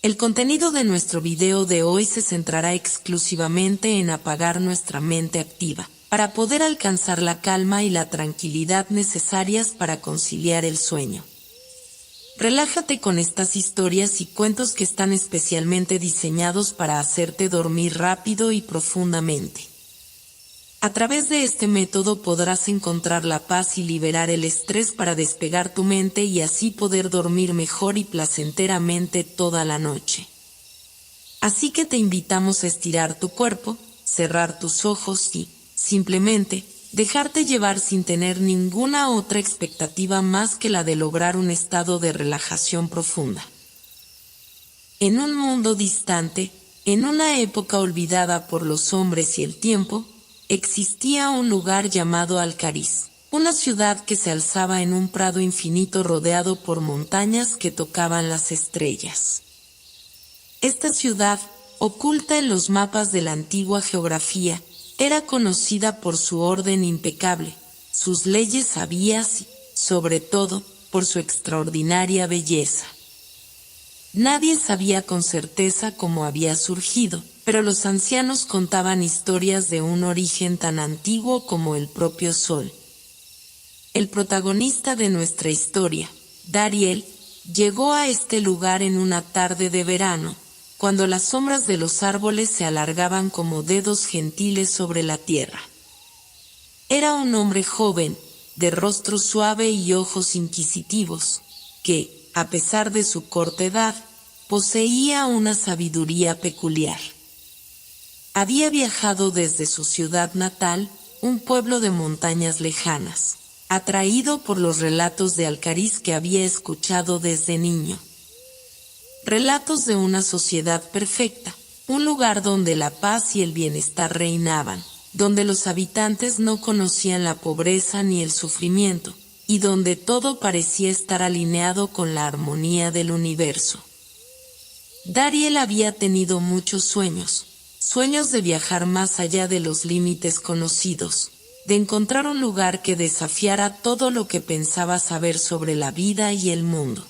El contenido de nuestro video de hoy se centrará exclusivamente en apagar nuestra mente activa, para poder alcanzar la calma y la tranquilidad necesarias para conciliar el sueño. Relájate con estas historias y cuentos que están especialmente diseñados para hacerte dormir rápido y profundamente. A través de este método podrás encontrar la paz y liberar el estrés para despegar tu mente y así poder dormir mejor y placenteramente toda la noche. Así que te invitamos a estirar tu cuerpo, cerrar tus ojos y, simplemente, dejarte llevar sin tener ninguna otra expectativa más que la de lograr un estado de relajación profunda. En un mundo distante, en una época olvidada por los hombres y el tiempo, existía un lugar llamado Alcariz, una ciudad que se alzaba en un prado infinito rodeado por montañas que tocaban las estrellas. Esta ciudad, oculta en los mapas de la antigua geografía, era conocida por su orden impecable, sus leyes sabias y, sobre todo, por su extraordinaria belleza. Nadie sabía con certeza cómo había surgido, pero los ancianos contaban historias de un origen tan antiguo como el propio sol. El protagonista de nuestra historia, Dariel, llegó a este lugar en una tarde de verano, cuando las sombras de los árboles se alargaban como dedos gentiles sobre la tierra. Era un hombre joven, de rostro suave y ojos inquisitivos, que, a pesar de su corta edad, poseía una sabiduría peculiar. Había viajado desde su ciudad natal, un pueblo de montañas lejanas, atraído por los relatos de Alcariz que había escuchado desde niño. Relatos de una sociedad perfecta, un lugar donde la paz y el bienestar reinaban, donde los habitantes no conocían la pobreza ni el sufrimiento, y donde todo parecía estar alineado con la armonía del universo. Dariel había tenido muchos sueños de viajar más allá de los límites conocidos, de encontrar un lugar que desafiara todo lo que pensaba saber sobre la vida y el mundo.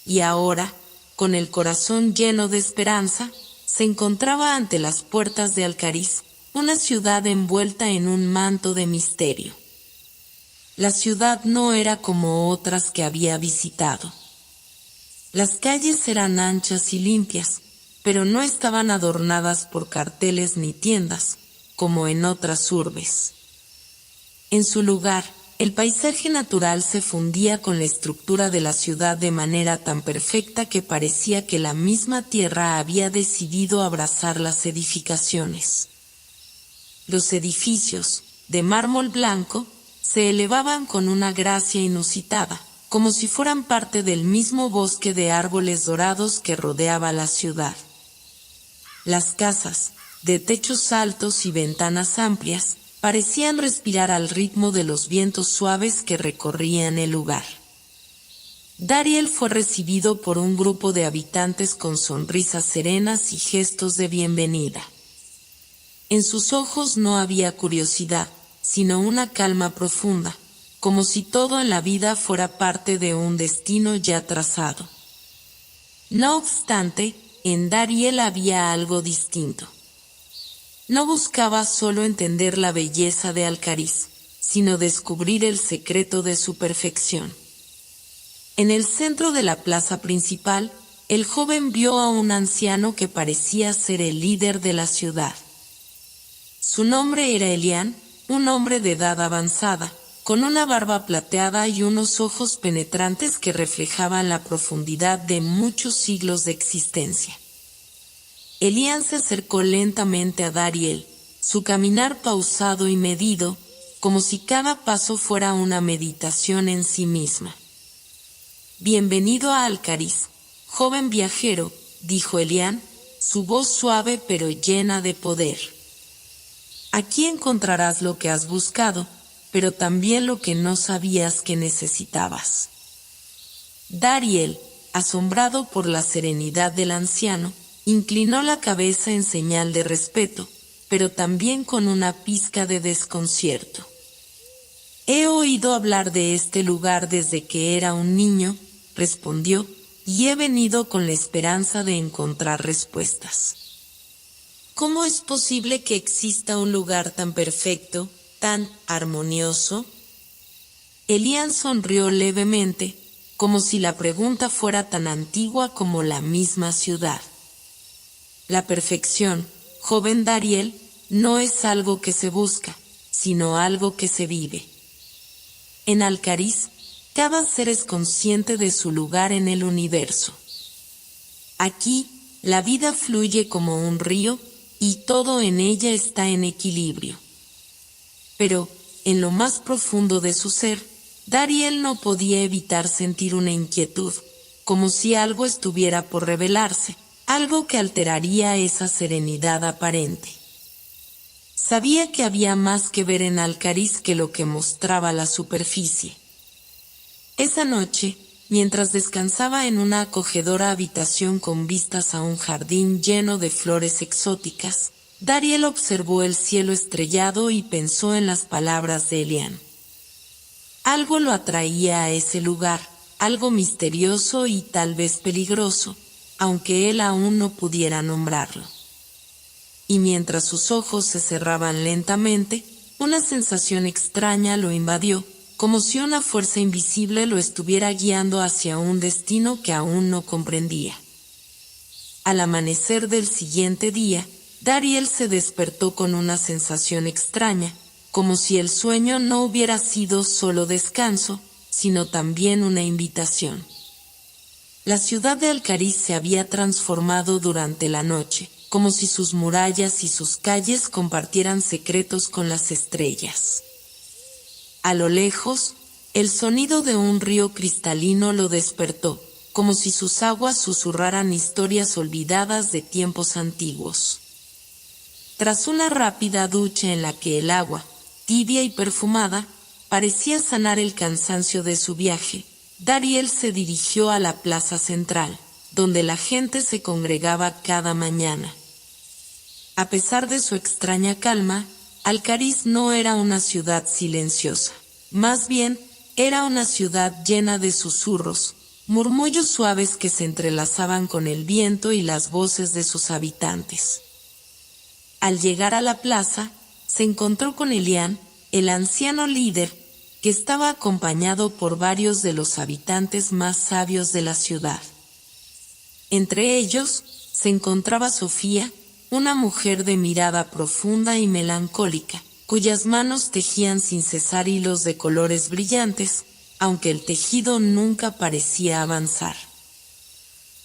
Y ahora, con el corazón lleno de esperanza, se encontraba ante las puertas de Alcariz, una ciudad envuelta en un manto de misterio. La ciudad no era como otras que había visitado. Las calles eran anchas y limpias, pero no estaban adornadas por carteles ni tiendas, como en otras urbes. En su lugar, el paisaje natural se fundía con la estructura de la ciudad de manera tan perfecta que parecía que la misma tierra había decidido abrazar las edificaciones. Los edificios, de mármol blanco, se elevaban con una gracia inusitada, como si fueran parte del mismo bosque de árboles dorados que rodeaba la ciudad. Las casas, de techos altos y ventanas amplias, parecían respirar al ritmo de los vientos suaves que recorrían el lugar. Dariel fue recibido por un grupo de habitantes con sonrisas serenas y gestos de bienvenida. En sus ojos no había curiosidad, sino una calma profunda, como si todo en la vida fuera parte de un destino ya trazado. No obstante, en Dariel había algo distinto. No buscaba solo entender la belleza de Alcariz, sino descubrir el secreto de su perfección. En el centro de la plaza principal, el joven vio a un anciano que parecía ser el líder de la ciudad. Su nombre era Elián, un hombre de edad avanzada, con una barba plateada y unos ojos penetrantes que reflejaban la profundidad de muchos siglos de existencia. Elián se acercó lentamente a Dariel, su caminar pausado y medido, como si cada paso fuera una meditación en sí misma. «Bienvenido a Alcariz, joven viajero», dijo Elián, su voz suave pero llena de poder. «Aquí encontrarás lo que has buscado, pero también lo que no sabías que necesitabas». Dariel, asombrado por la serenidad del anciano, inclinó la cabeza en señal de respeto, pero también con una pizca de desconcierto. «He oído hablar de este lugar desde que era un niño», respondió, y he venido con la esperanza de encontrar respuestas. ¿Cómo es posible que exista un lugar tan perfecto, tan armonioso? Elian sonrió levemente, como si la pregunta fuera tan antigua como la misma ciudad. La perfección, joven Dariel, no es algo que se busca, sino algo que se vive. En Alcariz, cada ser es consciente de su lugar en el universo. Aquí, la vida fluye como un río, y todo en ella está en equilibrio. Pero, en lo más profundo de su ser, Dariel no podía evitar sentir una inquietud, como si algo estuviera por revelarse, algo que alteraría esa serenidad aparente. Sabía que había más que ver en Alcariz que lo que mostraba la superficie. Esa noche, mientras descansaba en una acogedora habitación con vistas a un jardín lleno de flores exóticas, Dariel observó el cielo estrellado y pensó en las palabras de Elian. Algo lo atraía a ese lugar, algo misterioso y tal vez peligroso, aunque él aún no pudiera nombrarlo. Y mientras sus ojos se cerraban lentamente, una sensación extraña lo invadió, como si una fuerza invisible lo estuviera guiando hacia un destino que aún no comprendía. Al amanecer del siguiente día, Dariel se despertó con una sensación extraña, como si el sueño no hubiera sido solo descanso, sino también una invitación. La ciudad de Alcariz se había transformado durante la noche, como si sus murallas y sus calles compartieran secretos con las estrellas. A lo lejos, el sonido de un río cristalino lo despertó, como si sus aguas susurraran historias olvidadas de tiempos antiguos. Tras una rápida ducha en la que el agua, tibia y perfumada, parecía sanar el cansancio de su viaje, Dariel se dirigió a la plaza central, donde la gente se congregaba cada mañana. A pesar de su extraña calma, Alcariz no era una ciudad silenciosa. Más bien, era una ciudad llena de susurros, murmullos suaves que se entrelazaban con el viento y las voces de sus habitantes. Al llegar a la plaza, se encontró con Elian, el anciano líder, que estaba acompañado por varios de los habitantes más sabios de la ciudad. Entre ellos, se encontraba Sofía, una mujer de mirada profunda y melancólica, cuyas manos tejían sin cesar hilos de colores brillantes, aunque el tejido nunca parecía avanzar.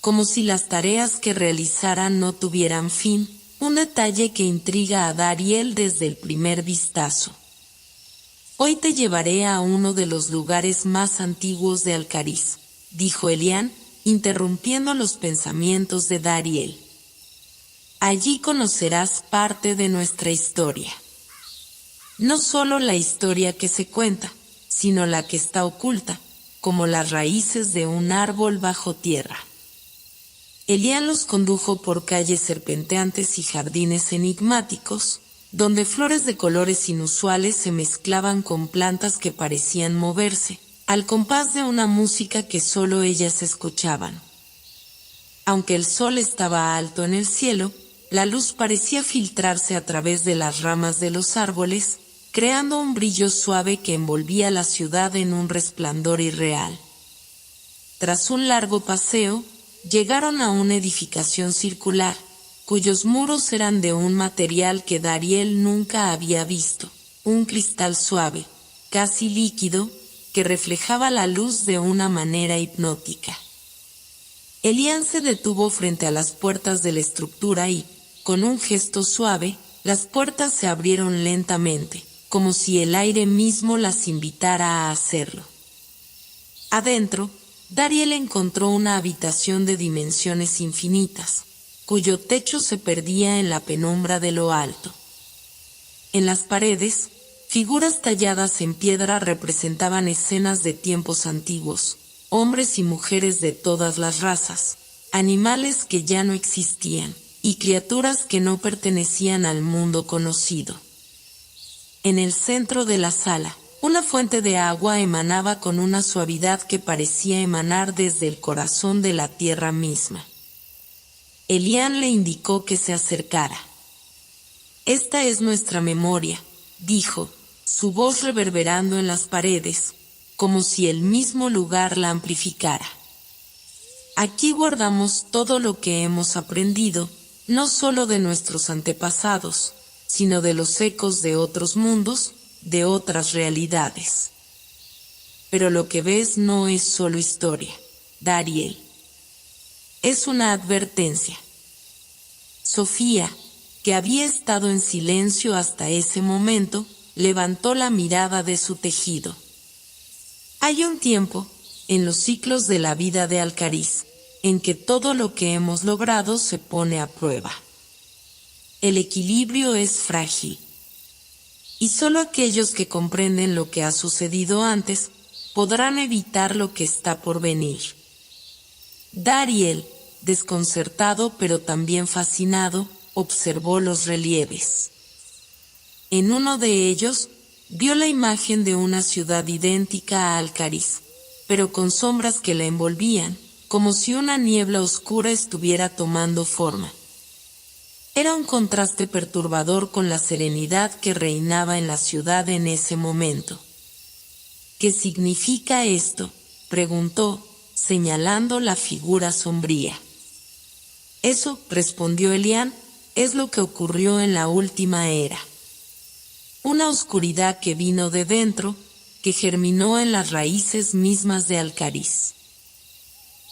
Como si las tareas que realizara no tuvieran fin, un detalle que intriga a Dariel desde el primer vistazo. Hoy te llevaré a uno de los lugares más antiguos de Alcariz, dijo Elian, interrumpiendo los pensamientos de Dariel. Allí conocerás parte de nuestra historia. No solo la historia que se cuenta, sino la que está oculta, como las raíces de un árbol bajo tierra. Elian los condujo por calles serpenteantes y jardines enigmáticos, donde flores de colores inusuales se mezclaban con plantas que parecían moverse, al compás de una música que solo ellas escuchaban. Aunque el sol estaba alto en el cielo, la luz parecía filtrarse a través de las ramas de los árboles, creando un brillo suave que envolvía la ciudad en un resplandor irreal. Tras un largo paseo, llegaron a una edificación circular, cuyos muros eran de un material que Dariel nunca había visto, un cristal suave, casi líquido, que reflejaba la luz de una manera hipnótica. Elian se detuvo frente a las puertas de la estructura y, con un gesto suave, las puertas se abrieron lentamente, como si el aire mismo las invitara a hacerlo. Adentro, Dariel encontró una habitación de dimensiones infinitas, cuyo techo se perdía en la penumbra de lo alto. En las paredes, figuras talladas en piedra representaban escenas de tiempos antiguos, hombres y mujeres de todas las razas, animales que ya no existían, y criaturas que no pertenecían al mundo conocido. En el centro de la sala, Una fuente de agua emanaba con una suavidad que parecía emanar desde el corazón de la tierra misma. Elián le indicó que se acercara. «Esta es nuestra memoria», dijo, su voz reverberando en las paredes, como si el mismo lugar la amplificara. «Aquí guardamos todo lo que hemos aprendido, no solo de nuestros antepasados, sino de los ecos de otros mundos, de otras realidades. Pero lo que ves no es solo historia, Dariel. Es una advertencia». Sofía, que había estado en silencio hasta ese momento, levantó la mirada de su tejido. Hay un tiempo, en los ciclos de la vida de Alcariz, en que todo lo que hemos logrado se pone a prueba. El equilibrio es frágil. Y solo aquellos que comprenden lo que ha sucedido antes, podrán evitar lo que está por venir. Dariel, desconcertado pero también fascinado, observó los relieves. En uno de ellos, vio la imagen de una ciudad idéntica a Alcariz, pero con sombras que la envolvían, como si una niebla oscura estuviera tomando forma. Era un contraste perturbador con la serenidad que reinaba en la ciudad en ese momento. «¿Qué significa esto?», preguntó, señalando la figura sombría. «Eso», respondió Elián, «es lo que ocurrió en la última era. Una oscuridad que vino de dentro, que germinó en las raíces mismas de Alcariz.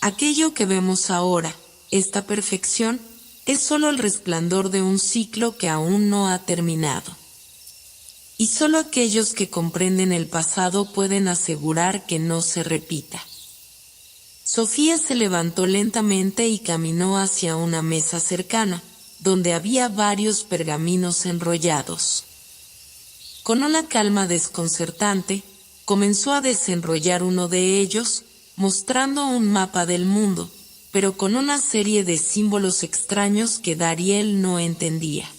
Aquello que vemos ahora, esta perfección, es solo el resplandor de un ciclo que aún no ha terminado. Y solo aquellos que comprenden el pasado pueden asegurar que no se repita». Sofía se levantó lentamente y caminó hacia una mesa cercana, donde había varios pergaminos enrollados. Con una calma desconcertante, comenzó a desenrollar uno de ellos, mostrando un mapa del mundo, pero con una serie de símbolos extraños que Dariel no entendía.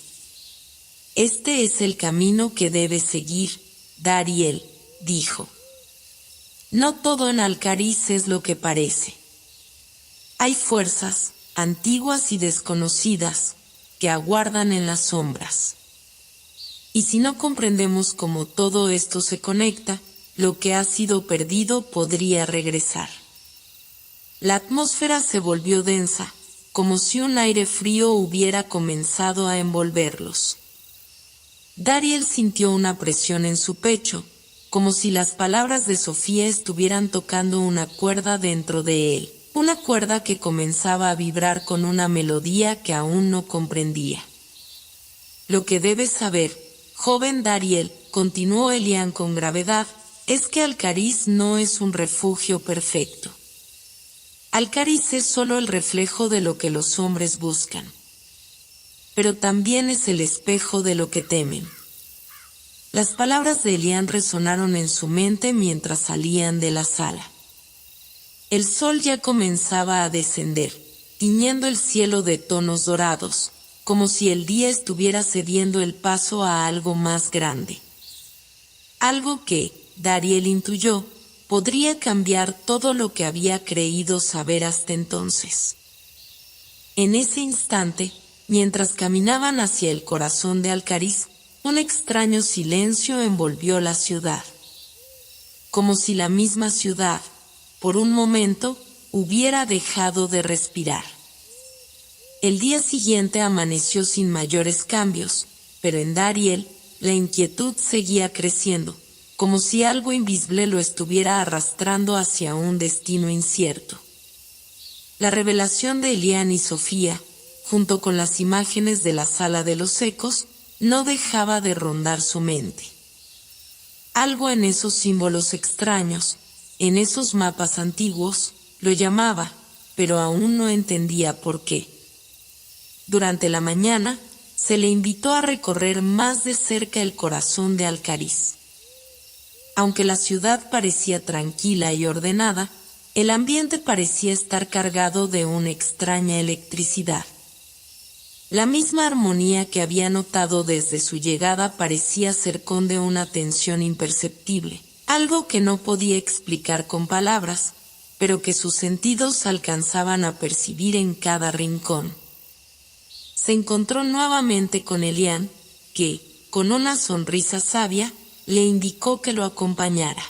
«Este es el camino que debes seguir, Dariel», dijo. «No todo en Alcariz es lo que parece. Hay fuerzas, antiguas y desconocidas, que aguardan en las sombras. Y si no comprendemos cómo todo esto se conecta, lo que ha sido perdido podría regresar». La atmósfera se volvió densa, como si un aire frío hubiera comenzado a envolverlos. Dariel sintió una presión en su pecho, como si las palabras de Sofía estuvieran tocando una cuerda dentro de él, una cuerda que comenzaba a vibrar con una melodía que aún no comprendía. «Lo que debes saber, joven Dariel», continuó Elián con gravedad, «es que Alcariz no es un refugio perfecto. Alcariz es solo el reflejo de lo que los hombres buscan. Pero también es el espejo de lo que temen». Las palabras de Elián resonaron en su mente mientras salían de la sala. El sol ya comenzaba a descender, tiñendo el cielo de tonos dorados, como si el día estuviera cediendo el paso a algo más grande. Algo que, Dariel intuyó, podría cambiar todo lo que había creído saber hasta entonces. En ese instante, mientras caminaban hacia el corazón de Alcariz, un extraño silencio envolvió la ciudad. Como si la misma ciudad, por un momento, hubiera dejado de respirar. El día siguiente amaneció sin mayores cambios, pero en Dariel, la inquietud seguía creciendo, como si algo invisible lo estuviera arrastrando hacia un destino incierto. La revelación de Elián y Sofía, junto con las imágenes de la sala de los ecos, no dejaba de rondar su mente. Algo en esos símbolos extraños, en esos mapas antiguos, lo llamaba, pero aún no entendía por qué. Durante la mañana, se le invitó a recorrer más de cerca el corazón de Alcariz. Aunque la ciudad parecía tranquila y ordenada, el ambiente parecía estar cargado de una extraña electricidad. La misma armonía que había notado desde su llegada parecía cercón de una tensión imperceptible, algo que no podía explicar con palabras, pero que sus sentidos alcanzaban a percibir en cada rincón. Se encontró nuevamente con Elian, que, con una sonrisa sabia, le indicó que lo acompañara.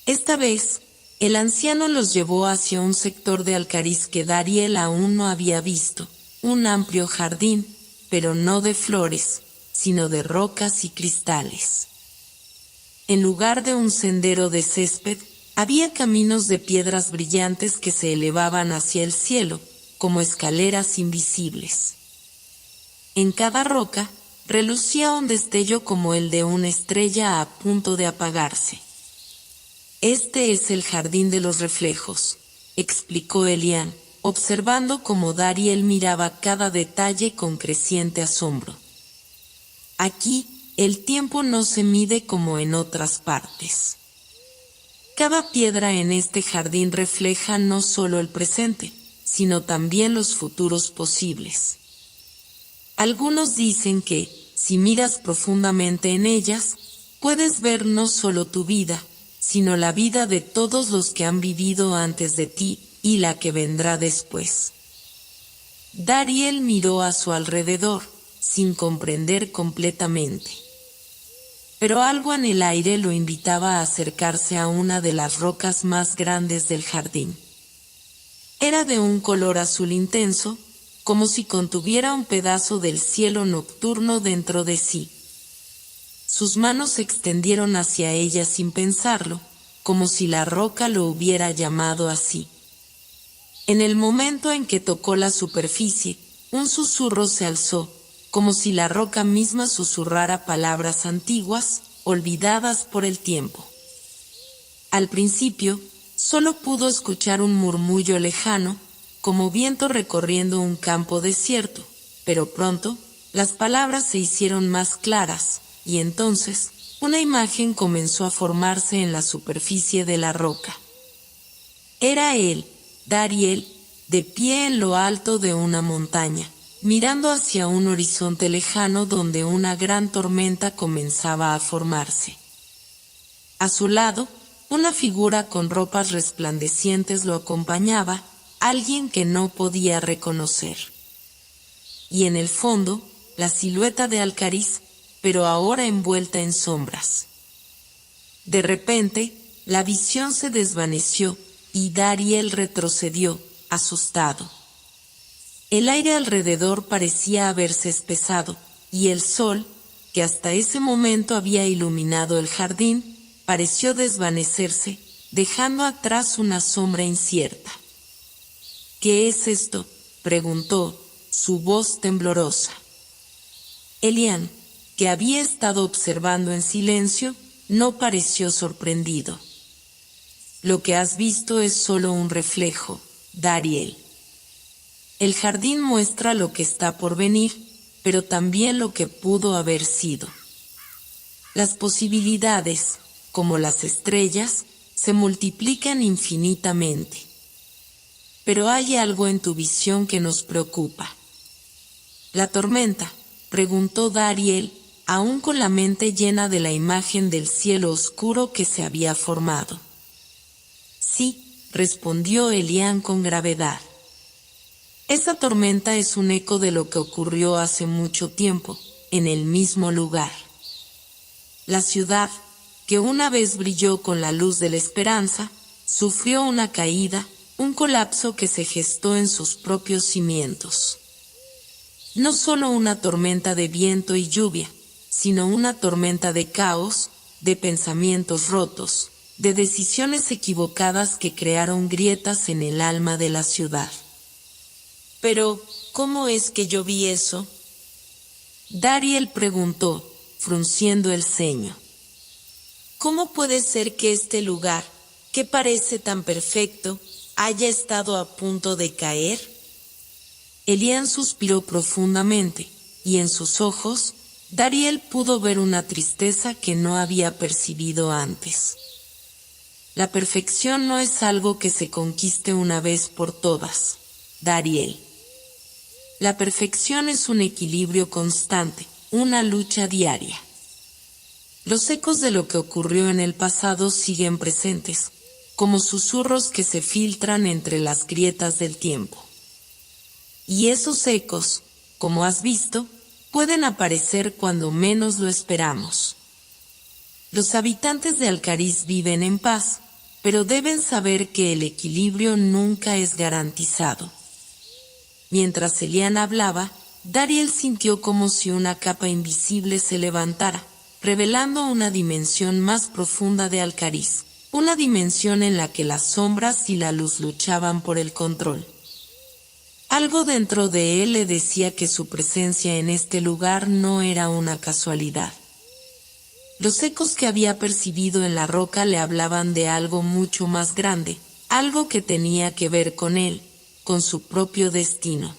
Esta vez, el anciano los llevó hacia un sector de Alcariz que Dariel aún no había visto, un amplio jardín, pero no de flores, sino de rocas y cristales. En lugar de un sendero de césped, había caminos de piedras brillantes que se elevaban hacia el cielo, como escaleras invisibles. En cada roca, relucía un destello como el de una estrella a punto de apagarse. «Este es el jardín de los reflejos», explicó Elian, observando cómo Dariel miraba cada detalle con creciente asombro. «Aquí, el tiempo no se mide como en otras partes. Cada piedra en este jardín refleja no solo el presente, sino también los futuros posibles. Algunos dicen que, si miras profundamente en ellas, puedes ver no solo tu vida, sino la vida de todos los que han vivido antes de ti y la que vendrá después». Dariel miró a su alrededor, sin comprender completamente. Pero algo en el aire lo invitaba a acercarse a una de las rocas más grandes del jardín. Era de un color azul intenso, como si contuviera un pedazo del cielo nocturno dentro de sí. Sus manos se extendieron hacia ella sin pensarlo, como si la roca lo hubiera llamado así. En el momento en que tocó la superficie, un susurro se alzó, como si la roca misma susurrara palabras antiguas, olvidadas por el tiempo. Al principio, solo pudo escuchar un murmullo lejano, como viento recorriendo un campo desierto, pero pronto, las palabras se hicieron más claras, y entonces, una imagen comenzó a formarse en la superficie de la roca. Era él, Dariel, de pie en lo alto de una montaña, mirando hacia un horizonte lejano donde una gran tormenta comenzaba a formarse. A su lado, una figura con ropas resplandecientes lo acompañaba, alguien que no podía reconocer. Y en el fondo, la silueta de Alcariz, pero ahora envuelta en sombras. De repente, la visión se desvaneció, y Dariel retrocedió, asustado. El aire alrededor parecía haberse espesado, y el sol, que hasta ese momento había iluminado el jardín, pareció desvanecerse, dejando atrás una sombra incierta. «¿Qué es esto?», preguntó, su voz temblorosa. Elian, que había estado observando en silencio, no pareció sorprendido. «Lo que has visto es solo un reflejo, Dariel. El jardín muestra lo que está por venir, pero también lo que pudo haber sido. Las posibilidades, como las estrellas, se multiplican infinitamente. Pero hay algo en tu visión que nos preocupa». «¿La tormenta?», preguntó Dariel, aún con la mente llena de la imagen del cielo oscuro que se había formado. «Sí», respondió Elian con gravedad. «Esa tormenta es un eco de lo que ocurrió hace mucho tiempo, en el mismo lugar. La ciudad, que una vez brilló con la luz de la esperanza, sufrió una caída, un colapso que se gestó en sus propios cimientos. No solo una tormenta de viento y lluvia, sino una tormenta de caos, de pensamientos rotos, de decisiones equivocadas que crearon grietas en el alma de la ciudad». «Pero, ¿cómo es que yo vi eso?», Dariel preguntó, frunciendo el ceño. «¿Cómo puede ser que este lugar, que parece tan perfecto, haya estado a punto de caer?» Elian suspiró profundamente, y en sus ojos, Dariel pudo ver una tristeza que no había percibido antes. «La perfección no es algo que se conquiste una vez por todas, Dariel. La perfección es un equilibrio constante, una lucha diaria. Los ecos de lo que ocurrió en el pasado siguen presentes, como susurros que se filtran entre las grietas del tiempo. Y esos ecos, como has visto, pueden aparecer cuando menos lo esperamos. Los habitantes de Alcariz viven en paz, pero deben saber que el equilibrio nunca es garantizado. Mientras Elian hablaba, Dariel sintió como si una capa invisible se levantara, revelando una dimensión más profunda de Alcariz, una dimensión en la que las sombras y la luz luchaban por el control. Algo dentro de él le decía que su presencia en este lugar no era una casualidad. Los ecos que había percibido en la roca le hablaban de algo mucho más grande, algo que tenía que ver con él, con su propio destino.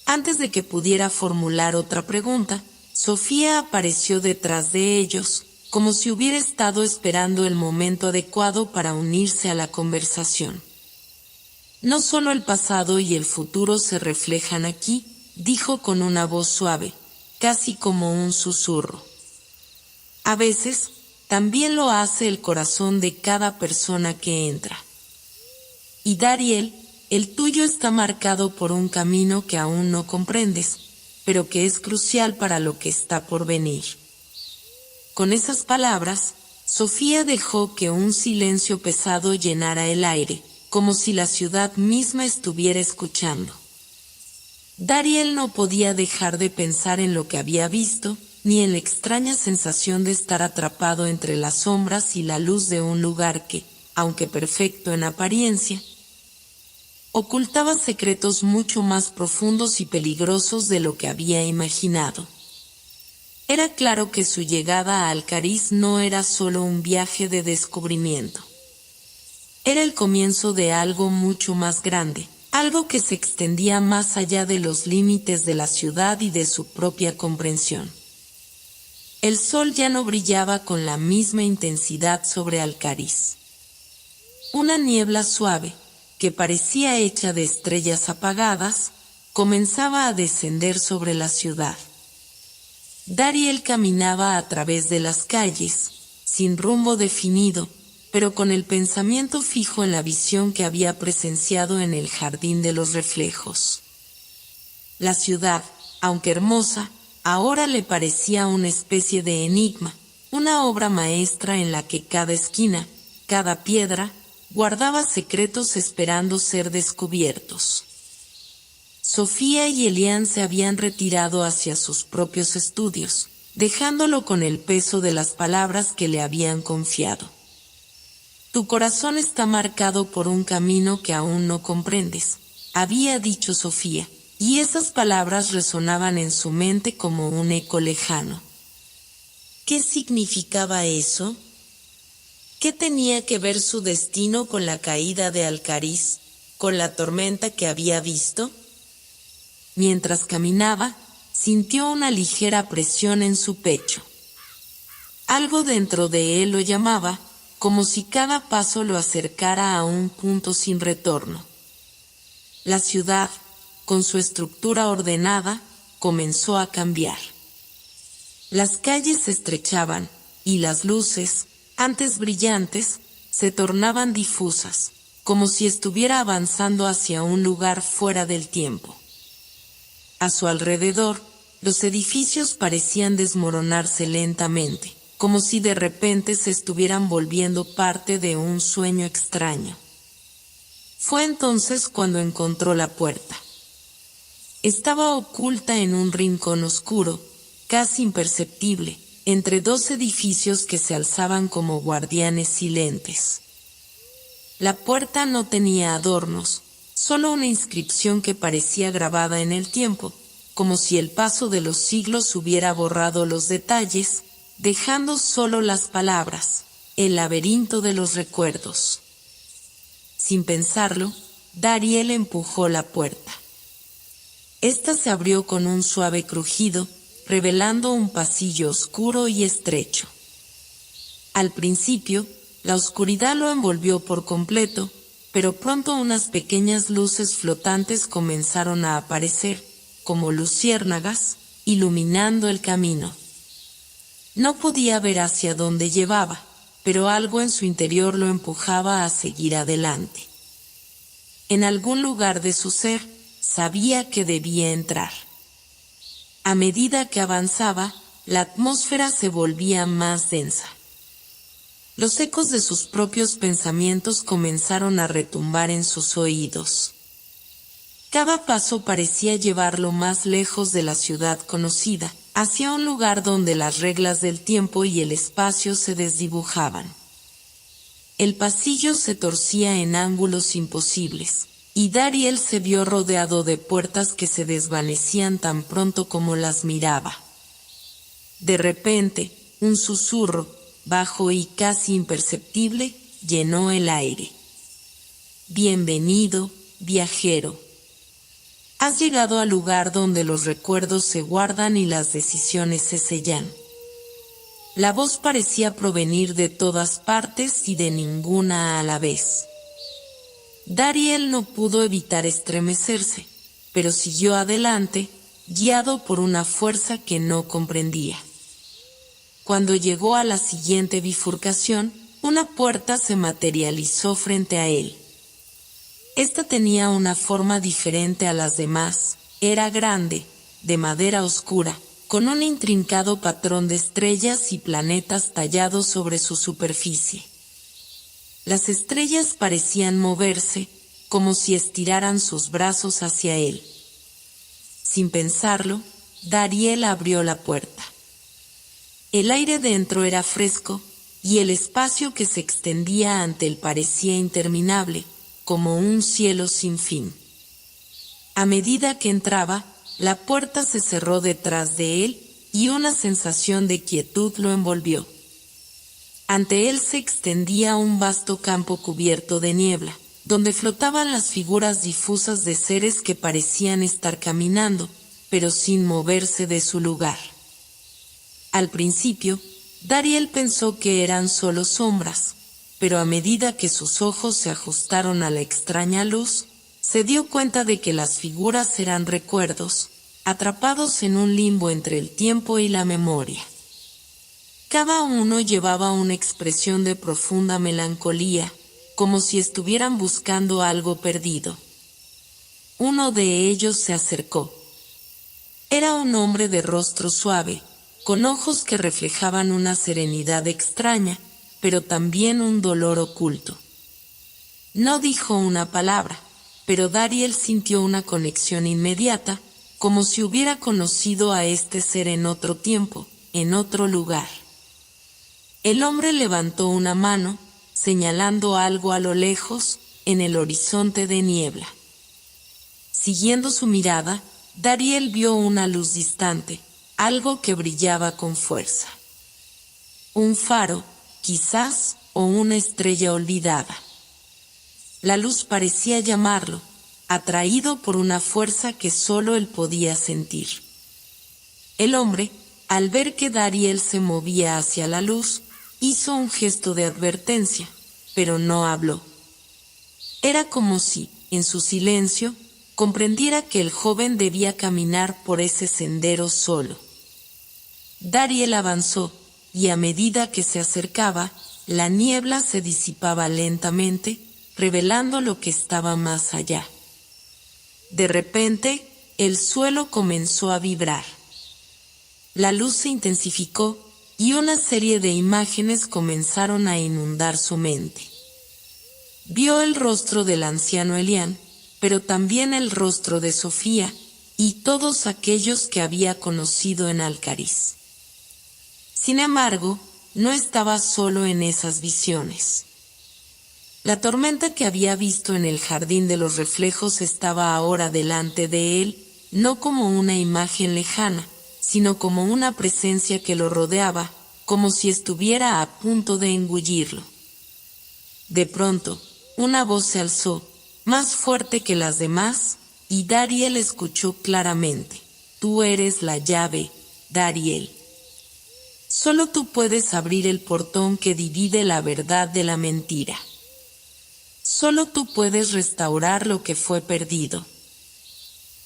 Antes de que pudiera formular otra pregunta, Sofía apareció detrás de ellos, como si hubiera estado esperando el momento adecuado para unirse a la conversación. No solo el pasado y el futuro se reflejan aquí, dijo con una voz suave, casi como un susurro. A veces, también lo hace el corazón de cada persona que entra. Y Dariel, el tuyo está marcado por un camino que aún no comprendes, pero que es crucial para lo que está por venir. Con esas palabras, Sofía dejó que un silencio pesado llenara el aire, como si la ciudad misma estuviera escuchando. Dariel no podía dejar de pensar en lo que había visto, ni en la extraña sensación de estar atrapado entre las sombras y la luz de un lugar que, aunque perfecto en apariencia, ocultaba secretos mucho más profundos y peligrosos de lo que había imaginado. Era claro que su llegada a Alcariz no era solo un viaje de descubrimiento. Era el comienzo de algo mucho más grande, algo que se extendía más allá de los límites de la ciudad y de su propia comprensión. El sol ya no brillaba con la misma intensidad sobre Alcariz. Una niebla suave, que parecía hecha de estrellas apagadas, comenzaba a descender sobre la ciudad. Dariel caminaba a través de las calles, sin rumbo definido, pero con el pensamiento fijo en la visión que había presenciado en el Jardín de los Reflejos. La ciudad, aunque hermosa, ahora le parecía una especie de enigma, una obra maestra en la que cada esquina, cada piedra, guardaba secretos esperando ser descubiertos. Sofía y Elian se habían retirado hacia sus propios estudios, dejándolo con el peso de las palabras que le habían confiado. Tu corazón está marcado por un camino que aún no comprendes, había dicho Sofía, y esas palabras resonaban en su mente como un eco lejano. ¿Qué significaba eso? ¿Qué tenía que ver su destino con la caída de Alcariz, con la tormenta que había visto? Mientras caminaba, sintió una ligera presión en su pecho. Algo dentro de él lo llamaba, como si cada paso lo acercara a un punto sin retorno. La ciudad, con su estructura ordenada, comenzó a cambiar. Las calles se estrechaban, y las luces, antes brillantes, se tornaban difusas, como si estuviera avanzando hacia un lugar fuera del tiempo. A su alrededor, los edificios parecían desmoronarse lentamente, como si de repente se estuvieran volviendo parte de un sueño extraño. Fue entonces cuando encontró la puerta. Estaba oculta en un rincón oscuro, casi imperceptible, entre dos edificios que se alzaban como guardianes silentes. La puerta no tenía adornos, solo una inscripción que parecía grabada en el tiempo, como si el paso de los siglos hubiera borrado los detalles, dejando solo las palabras, el laberinto de los recuerdos. Sin pensarlo, Dariel empujó la puerta. Esta se abrió con un suave crujido, revelando un pasillo oscuro y estrecho. Al principio, la oscuridad lo envolvió por completo, pero pronto unas pequeñas luces flotantes comenzaron a aparecer, como luciérnagas, iluminando el camino. No podía ver hacia dónde llevaba, pero algo en su interior lo empujaba a seguir adelante. En algún lugar de su ser, sabía que debía entrar. A medida que avanzaba, la atmósfera se volvía más densa. Los ecos de sus propios pensamientos comenzaron a retumbar en sus oídos. Cada paso parecía llevarlo más lejos de la ciudad conocida, hacia un lugar donde las reglas del tiempo y el espacio se desdibujaban. El pasillo se torcía en ángulos imposibles, y Dariel se vio rodeado de puertas que se desvanecían tan pronto como las miraba. De repente, un susurro, bajo y casi imperceptible, llenó el aire. Bienvenido, viajero. Has llegado al lugar donde los recuerdos se guardan y las decisiones se sellan. La voz parecía provenir de todas partes y de ninguna a la vez. Dariel no pudo evitar estremecerse, pero siguió adelante, guiado por una fuerza que no comprendía. Cuando llegó a la siguiente bifurcación, una puerta se materializó frente a él. Esta tenía una forma diferente a las demás, era grande, de madera oscura, con un intrincado patrón de estrellas y planetas tallados sobre su superficie. Las estrellas parecían moverse, como si estiraran sus brazos hacia él. Sin pensarlo, Dariel abrió la puerta. El aire dentro era fresco, y el espacio que se extendía ante él parecía interminable, como un cielo sin fin. A medida que entraba, la puerta se cerró detrás de él, y una sensación de quietud lo envolvió. Ante él se extendía un vasto campo cubierto de niebla, donde flotaban las figuras difusas de seres que parecían estar caminando, pero sin moverse de su lugar. Al principio, Dariel pensó que eran solo sombras, pero a medida que sus ojos se ajustaron a la extraña luz, se dio cuenta de que las figuras eran recuerdos, atrapados en un limbo entre el tiempo y la memoria. Cada uno llevaba una expresión de profunda melancolía, como si estuvieran buscando algo perdido. Uno de ellos se acercó. Era un hombre de rostro suave, con ojos que reflejaban una serenidad extraña, pero también un dolor oculto. No dijo una palabra, pero Dariel sintió una conexión inmediata, como si hubiera conocido a este ser en otro tiempo, en otro lugar. El hombre levantó una mano, señalando algo a lo lejos, en el horizonte de niebla. Siguiendo su mirada, Dariel vio una luz distante, algo que brillaba con fuerza. Un faro, quizás, o una estrella olvidada. La luz parecía llamarlo, atraído por una fuerza que solo él podía sentir. El hombre, al ver que Dariel se movía hacia la luz, hizo un gesto de advertencia, pero no habló. Era como si, en su silencio, comprendiera que el joven debía caminar por ese sendero solo. Dariel avanzó, y a medida que se acercaba, la niebla se disipaba lentamente, revelando lo que estaba más allá. De repente, el suelo comenzó a vibrar. La luz se intensificó, y una serie de imágenes comenzaron a inundar su mente. Vio el rostro del anciano Elián, pero también el rostro de Sofía, y todos aquellos que había conocido en Alcariz. Sin embargo, no estaba solo en esas visiones. La tormenta que había visto en el jardín de los reflejos estaba ahora delante de él, no como una imagen lejana, sino como una presencia que lo rodeaba, como si estuviera a punto de engullirlo. De pronto, una voz se alzó, más fuerte que las demás, y Dariel escuchó claramente: «Tú eres la llave, Dariel. Solo tú puedes abrir el portón que divide la verdad de la mentira». Solo tú puedes restaurar lo que fue perdido.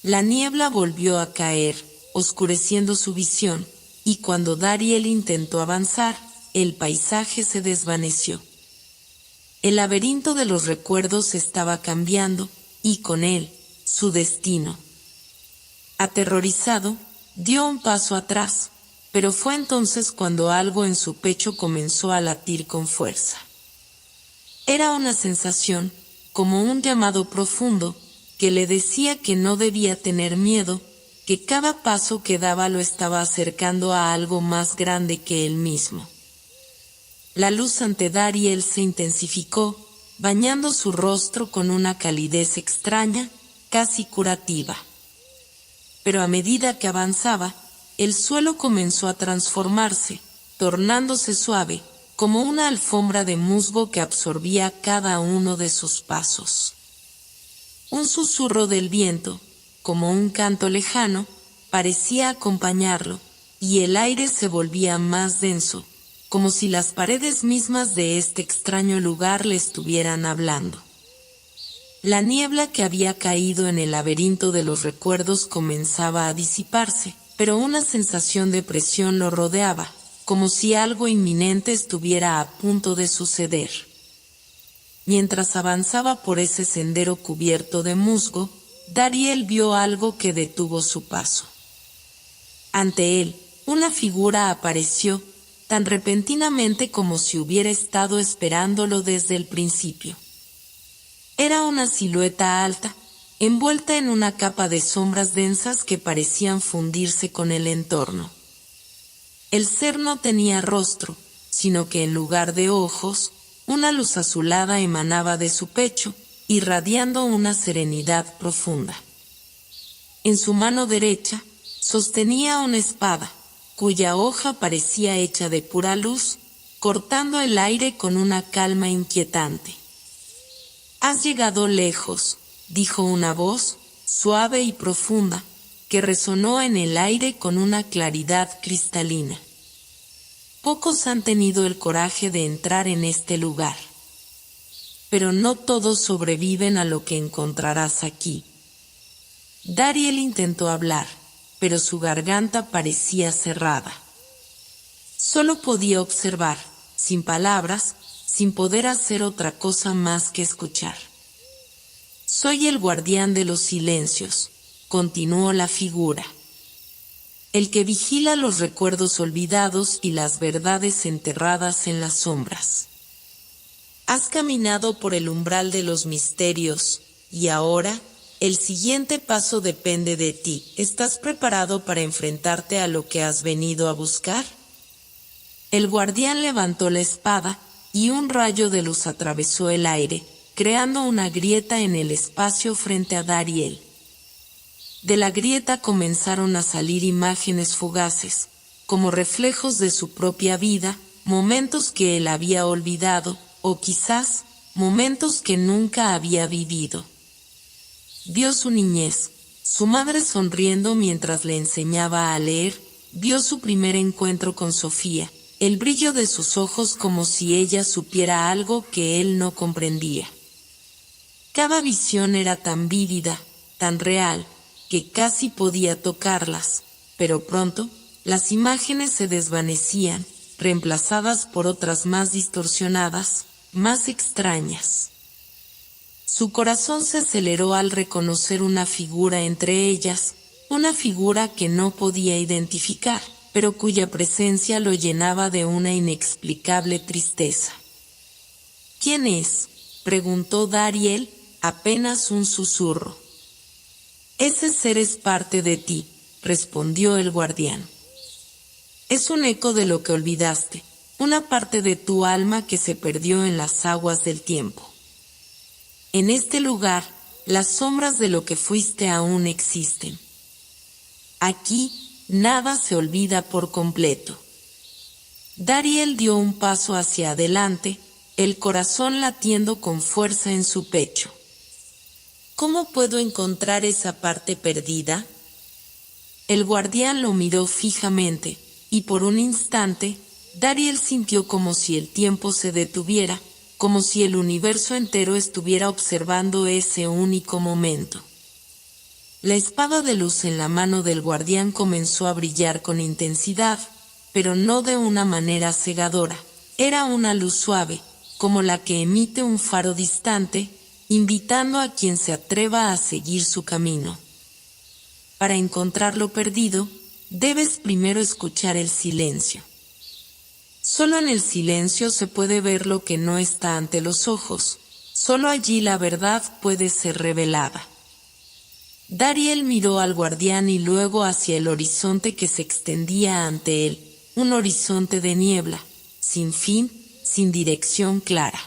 La niebla volvió a caer, oscureciendo su visión, y cuando Dariel intentó avanzar, el paisaje se desvaneció. El laberinto de los recuerdos estaba cambiando, y con él, su destino. Aterrorizado, dio un paso atrás, pero fue entonces cuando algo en su pecho comenzó a latir con fuerza. Era una sensación, como un llamado profundo, que le decía que no debía tener miedo, que cada paso que daba lo estaba acercando a algo más grande que él mismo. La luz ante Dariel se intensificó, bañando su rostro con una calidez extraña, casi curativa. Pero a medida que avanzaba, el suelo comenzó a transformarse, tornándose suave, como una alfombra de musgo que absorbía cada uno de sus pasos. Un susurro del viento, como un canto lejano, parecía acompañarlo, y el aire se volvía más denso, como si las paredes mismas de este extraño lugar le estuvieran hablando. La niebla que había caído en el laberinto de los recuerdos comenzaba a disiparse, pero una sensación de presión lo rodeaba, como si algo inminente estuviera a punto de suceder. Mientras avanzaba por ese sendero cubierto de musgo, Dariel vio algo que detuvo su paso. Ante él, una figura apareció, tan repentinamente como si hubiera estado esperándolo desde el principio. Era una silueta alta, envuelta en una capa de sombras densas que parecían fundirse con el entorno. El ser no tenía rostro, sino que en lugar de ojos, una luz azulada emanaba de su pecho, irradiando una serenidad profunda. En su mano derecha, sostenía una espada, cuya hoja parecía hecha de pura luz, cortando el aire con una calma inquietante. «Has llegado lejos», dijo una voz, suave y profunda, que resonó en el aire con una claridad cristalina. Pocos han tenido el coraje de entrar en este lugar. Pero no todos sobreviven a lo que encontrarás aquí. Dariel intentó hablar, pero su garganta parecía cerrada. Solo podía observar, sin palabras, sin poder hacer otra cosa más que escuchar. «Soy el guardián de los silencios», continuó la figura. «El que vigila los recuerdos olvidados y las verdades enterradas en las sombras. Has caminado por el umbral de los misterios, y ahora, el siguiente paso depende de ti. ¿Estás preparado para enfrentarte a lo que has venido a buscar?» El guardián levantó la espada, y un rayo de luz atravesó el aire, creando una grieta en el espacio frente a Dariel. De la grieta comenzaron a salir imágenes fugaces, como reflejos de su propia vida, momentos que él había olvidado, o quizás, momentos que nunca había vivido. Vio su niñez, su madre sonriendo mientras le enseñaba a leer, vio su primer encuentro con Sofía, el brillo de sus ojos como si ella supiera algo que él no comprendía. Cada visión era tan vívida, tan real, que casi podía tocarlas, pero pronto, las imágenes se desvanecían, reemplazadas por otras más distorsionadas, más extrañas. Su corazón se aceleró al reconocer una figura entre ellas, una figura que no podía identificar, pero cuya presencia lo llenaba de una inexplicable tristeza. «¿Quién es?», preguntó Dariel, apenas un susurro. «Ese ser es parte de ti», respondió el guardián. «Es un eco de lo que olvidaste, una parte de tu alma que se perdió en las aguas del tiempo. En este lugar, las sombras de lo que fuiste aún existen. Aquí, nada se olvida por completo». Dariel dio un paso hacia adelante, el corazón latiendo con fuerza en su pecho. «¿Cómo puedo encontrar esa parte perdida?». El guardián lo miró fijamente, y por un instante, Dariel sintió como si el tiempo se detuviera, como si el universo entero estuviera observando ese único momento. La espada de luz en la mano del guardián comenzó a brillar con intensidad, pero no de una manera cegadora. Era una luz suave, como la que emite un faro distante, invitando a quien se atreva a seguir su camino. Para encontrar lo perdido, debes primero escuchar el silencio. Solo en el silencio se puede ver lo que no está ante los ojos, solo allí la verdad puede ser revelada. Dariel miró al guardián y luego hacia el horizonte que se extendía ante él, un horizonte de niebla, sin fin, sin dirección clara.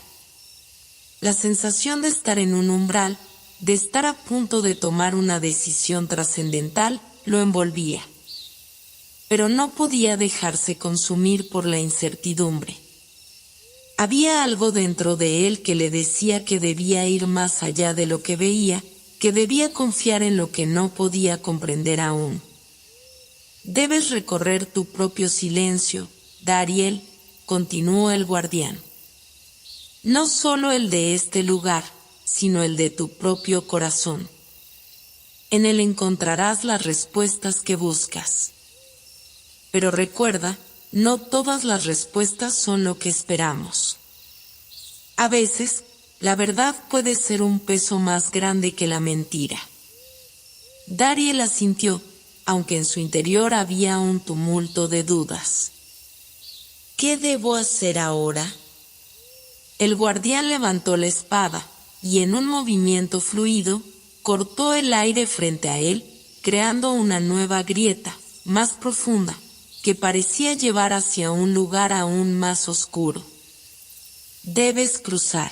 La sensación de estar en un umbral, de estar a punto de tomar una decisión trascendental, lo envolvía. Pero no podía dejarse consumir por la incertidumbre. Había algo dentro de él que le decía que debía ir más allá de lo que veía, que debía confiar en lo que no podía comprender aún. Debes recorrer tu propio silencio, Dariel, continuó el guardián. No solo el de este lugar, sino el de tu propio corazón. En él encontrarás las respuestas que buscas. Pero recuerda, no todas las respuestas son lo que esperamos. A veces, la verdad puede ser un peso más grande que la mentira. Dariel asintió, aunque en su interior había un tumulto de dudas. ¿Qué debo hacer ahora? El guardián levantó la espada, y en un movimiento fluido, cortó el aire frente a él, creando una nueva grieta, más profunda, que parecía llevar hacia un lugar aún más oscuro. Debes cruzar.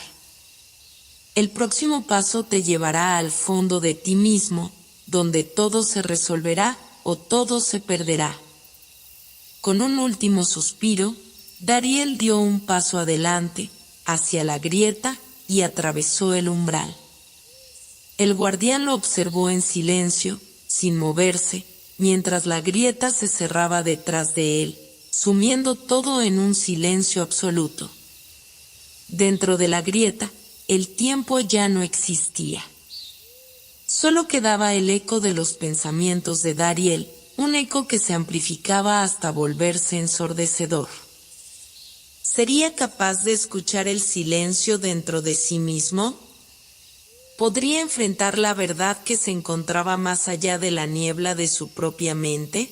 El próximo paso te llevará al fondo de ti mismo, donde todo se resolverá o todo se perderá. Con un último suspiro, Dariel dio un paso adelante, hacia la grieta, y atravesó el umbral. El guardián lo observó en silencio, sin moverse, mientras la grieta se cerraba detrás de él, sumiendo todo en un silencio absoluto. Dentro de la grieta, el tiempo ya no existía. Solo quedaba el eco de los pensamientos de Dariel, un eco que se amplificaba hasta volverse ensordecedor. ¿Sería capaz de escuchar el silencio dentro de sí mismo? ¿Podría enfrentar la verdad que se encontraba más allá de la niebla de su propia mente?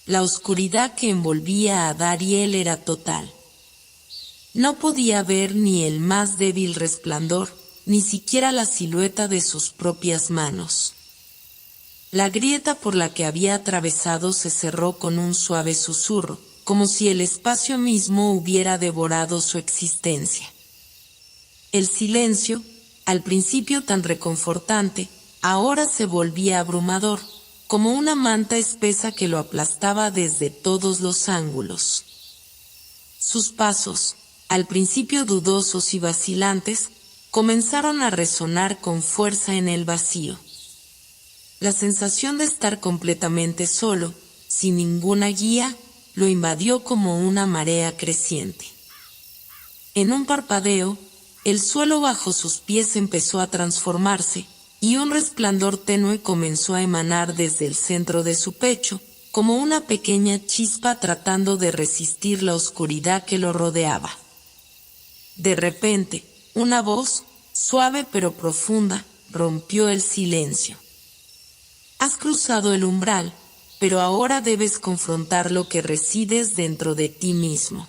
La oscuridad que envolvía a Dariel era total. No podía ver ni el más débil resplandor, ni siquiera la silueta de sus propias manos. La grieta por la que había atravesado se cerró con un suave susurro, como si el espacio mismo hubiera devorado su existencia. El silencio, al principio tan reconfortante, ahora se volvía abrumador, como una manta espesa que lo aplastaba desde todos los ángulos. Sus pasos, al principio dudosos y vacilantes, comenzaron a resonar con fuerza en el vacío. La sensación de estar completamente solo, sin ninguna guía, lo invadió como una marea creciente. En un parpadeo, el suelo bajo sus pies empezó a transformarse, y un resplandor tenue comenzó a emanar desde el centro de su pecho, como una pequeña chispa tratando de resistir la oscuridad que lo rodeaba. De repente, una voz, suave pero profunda, rompió el silencio. Has cruzado el umbral, pero ahora debes confrontar lo que resides dentro de ti mismo.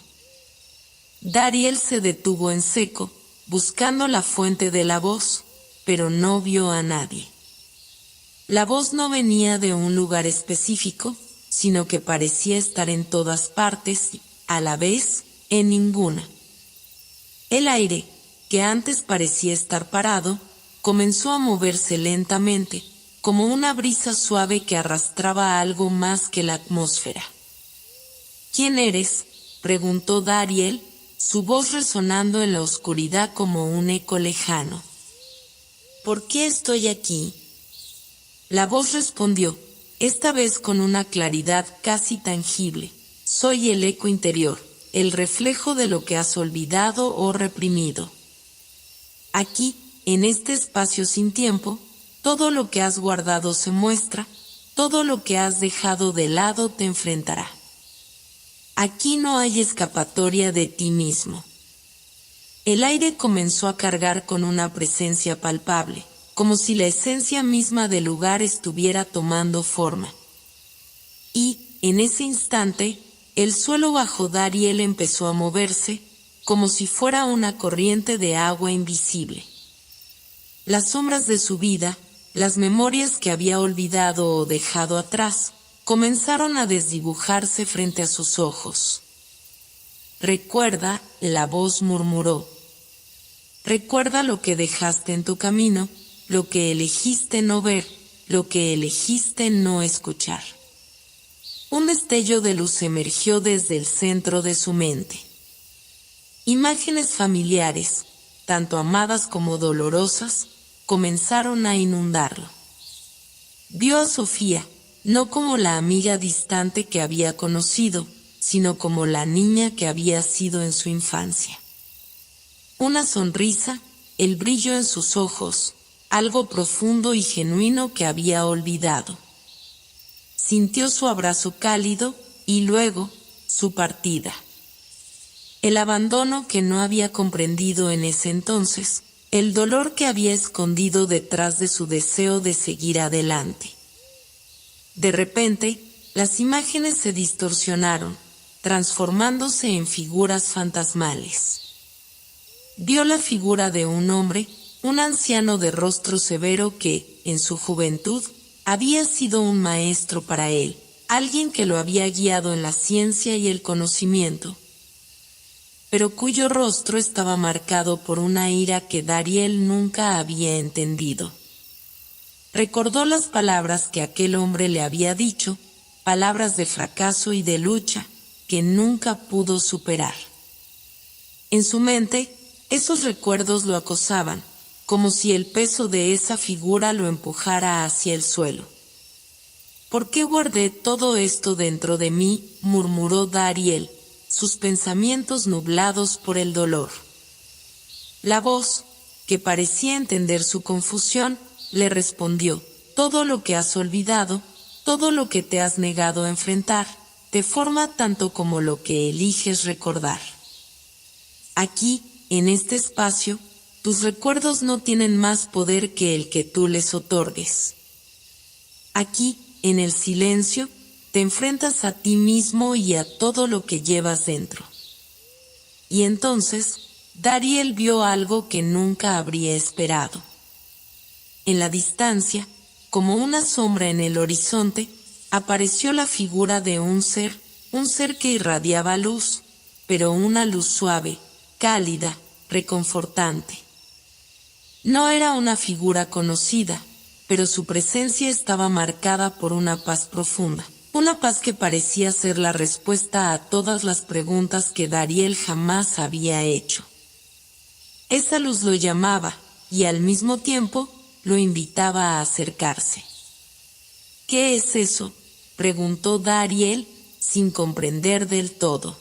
Dariel se detuvo en seco, buscando la fuente de la voz, pero no vio a nadie. La voz no venía de un lugar específico, sino que parecía estar en todas partes, a la vez, en ninguna. El aire, que antes parecía estar parado, comenzó a moverse lentamente, como una brisa suave que arrastraba algo más que la atmósfera. ¿Quién eres?, preguntó Dariel, su voz resonando en la oscuridad como un eco lejano. ¿Por qué estoy aquí? La voz respondió, esta vez con una claridad casi tangible. Soy el eco interior, el reflejo de lo que has olvidado o reprimido. Aquí, en este espacio sin tiempo, todo lo que has guardado se muestra, todo lo que has dejado de lado te enfrentará. Aquí no hay escapatoria de ti mismo. El aire comenzó a cargar con una presencia palpable, como si la esencia misma del lugar estuviera tomando forma. Y, en ese instante, el suelo bajo Dariel empezó a moverse, como si fuera una corriente de agua invisible. Las sombras de su vida, las memorias que había olvidado o dejado atrás, comenzaron a desdibujarse frente a sus ojos. Recuerda, la voz murmuró. Recuerda lo que dejaste en tu camino, lo que elegiste no ver, lo que elegiste no escuchar. Un destello de luz emergió desde el centro de su mente. Imágenes familiares, tanto amadas como dolorosas, comenzaron a inundarlo. Vio a Sofía, no como la amiga distante que había conocido, sino como la niña que había sido en su infancia. Una sonrisa, el brillo en sus ojos, algo profundo y genuino que había olvidado. Sintió su abrazo cálido y luego su partida. El abandono que no había comprendido en ese entonces, el dolor que había escondido detrás de su deseo de seguir adelante. De repente, las imágenes se distorsionaron, transformándose en figuras fantasmales. Vio la figura de un hombre, un anciano de rostro severo que, en su juventud, había sido un maestro para él, alguien que lo había guiado en la ciencia y el conocimiento, pero cuyo rostro estaba marcado por una ira que Dariel nunca había entendido. Recordó las palabras que aquel hombre le había dicho, palabras de fracaso y de lucha, que nunca pudo superar. En su mente, esos recuerdos lo acosaban, como si el peso de esa figura lo empujara hacia el suelo. ¿Por qué guardé todo esto dentro de mí?, murmuró Dariel, sus pensamientos nublados por el dolor. La voz, que parecía entender su confusión, le respondió: todo lo que has olvidado, todo lo que te has negado a enfrentar, te forma tanto como lo que eliges recordar. Aquí, en este espacio, tus recuerdos no tienen más poder que el que tú les otorgues. Aquí, en el silencio, te enfrentas a ti mismo y a todo lo que llevas dentro. Y entonces, Dariel vio algo que nunca habría esperado. En la distancia, como una sombra en el horizonte, apareció la figura de un ser que irradiaba luz, pero una luz suave, cálida, reconfortante. No era una figura conocida, pero su presencia estaba marcada por una paz profunda, una paz que parecía ser la respuesta a todas las preguntas que Dariel jamás había hecho. Esa luz lo llamaba, y al mismo tiempo, lo invitaba a acercarse. ¿Qué es eso?, preguntó Dariel, sin comprender del todo.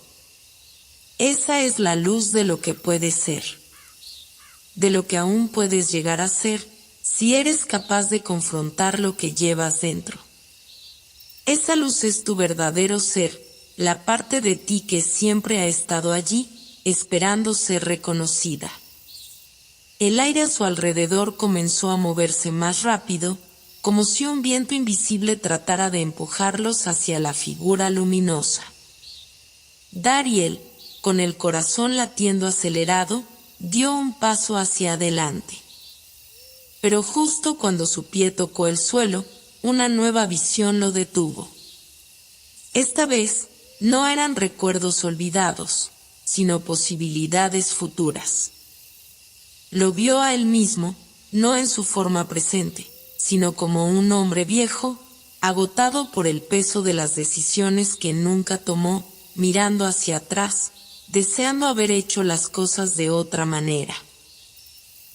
Esa es la luz de lo que puedes ser, de lo que aún puedes llegar a ser, si eres capaz de confrontar lo que llevas dentro. Esa luz es tu verdadero ser, la parte de ti que siempre ha estado allí, esperando ser reconocida. El aire a su alrededor comenzó a moverse más rápido, como si un viento invisible tratara de empujarlos hacia la figura luminosa. Dariel, con el corazón latiendo acelerado, dio un paso hacia adelante. Pero justo cuando su pie tocó el suelo, una nueva visión lo detuvo. Esta vez, no eran recuerdos olvidados, sino posibilidades futuras. Lo vio a él mismo, no en su forma presente, sino como un hombre viejo, agotado por el peso de las decisiones que nunca tomó, mirando hacia atrás, deseando haber hecho las cosas de otra manera.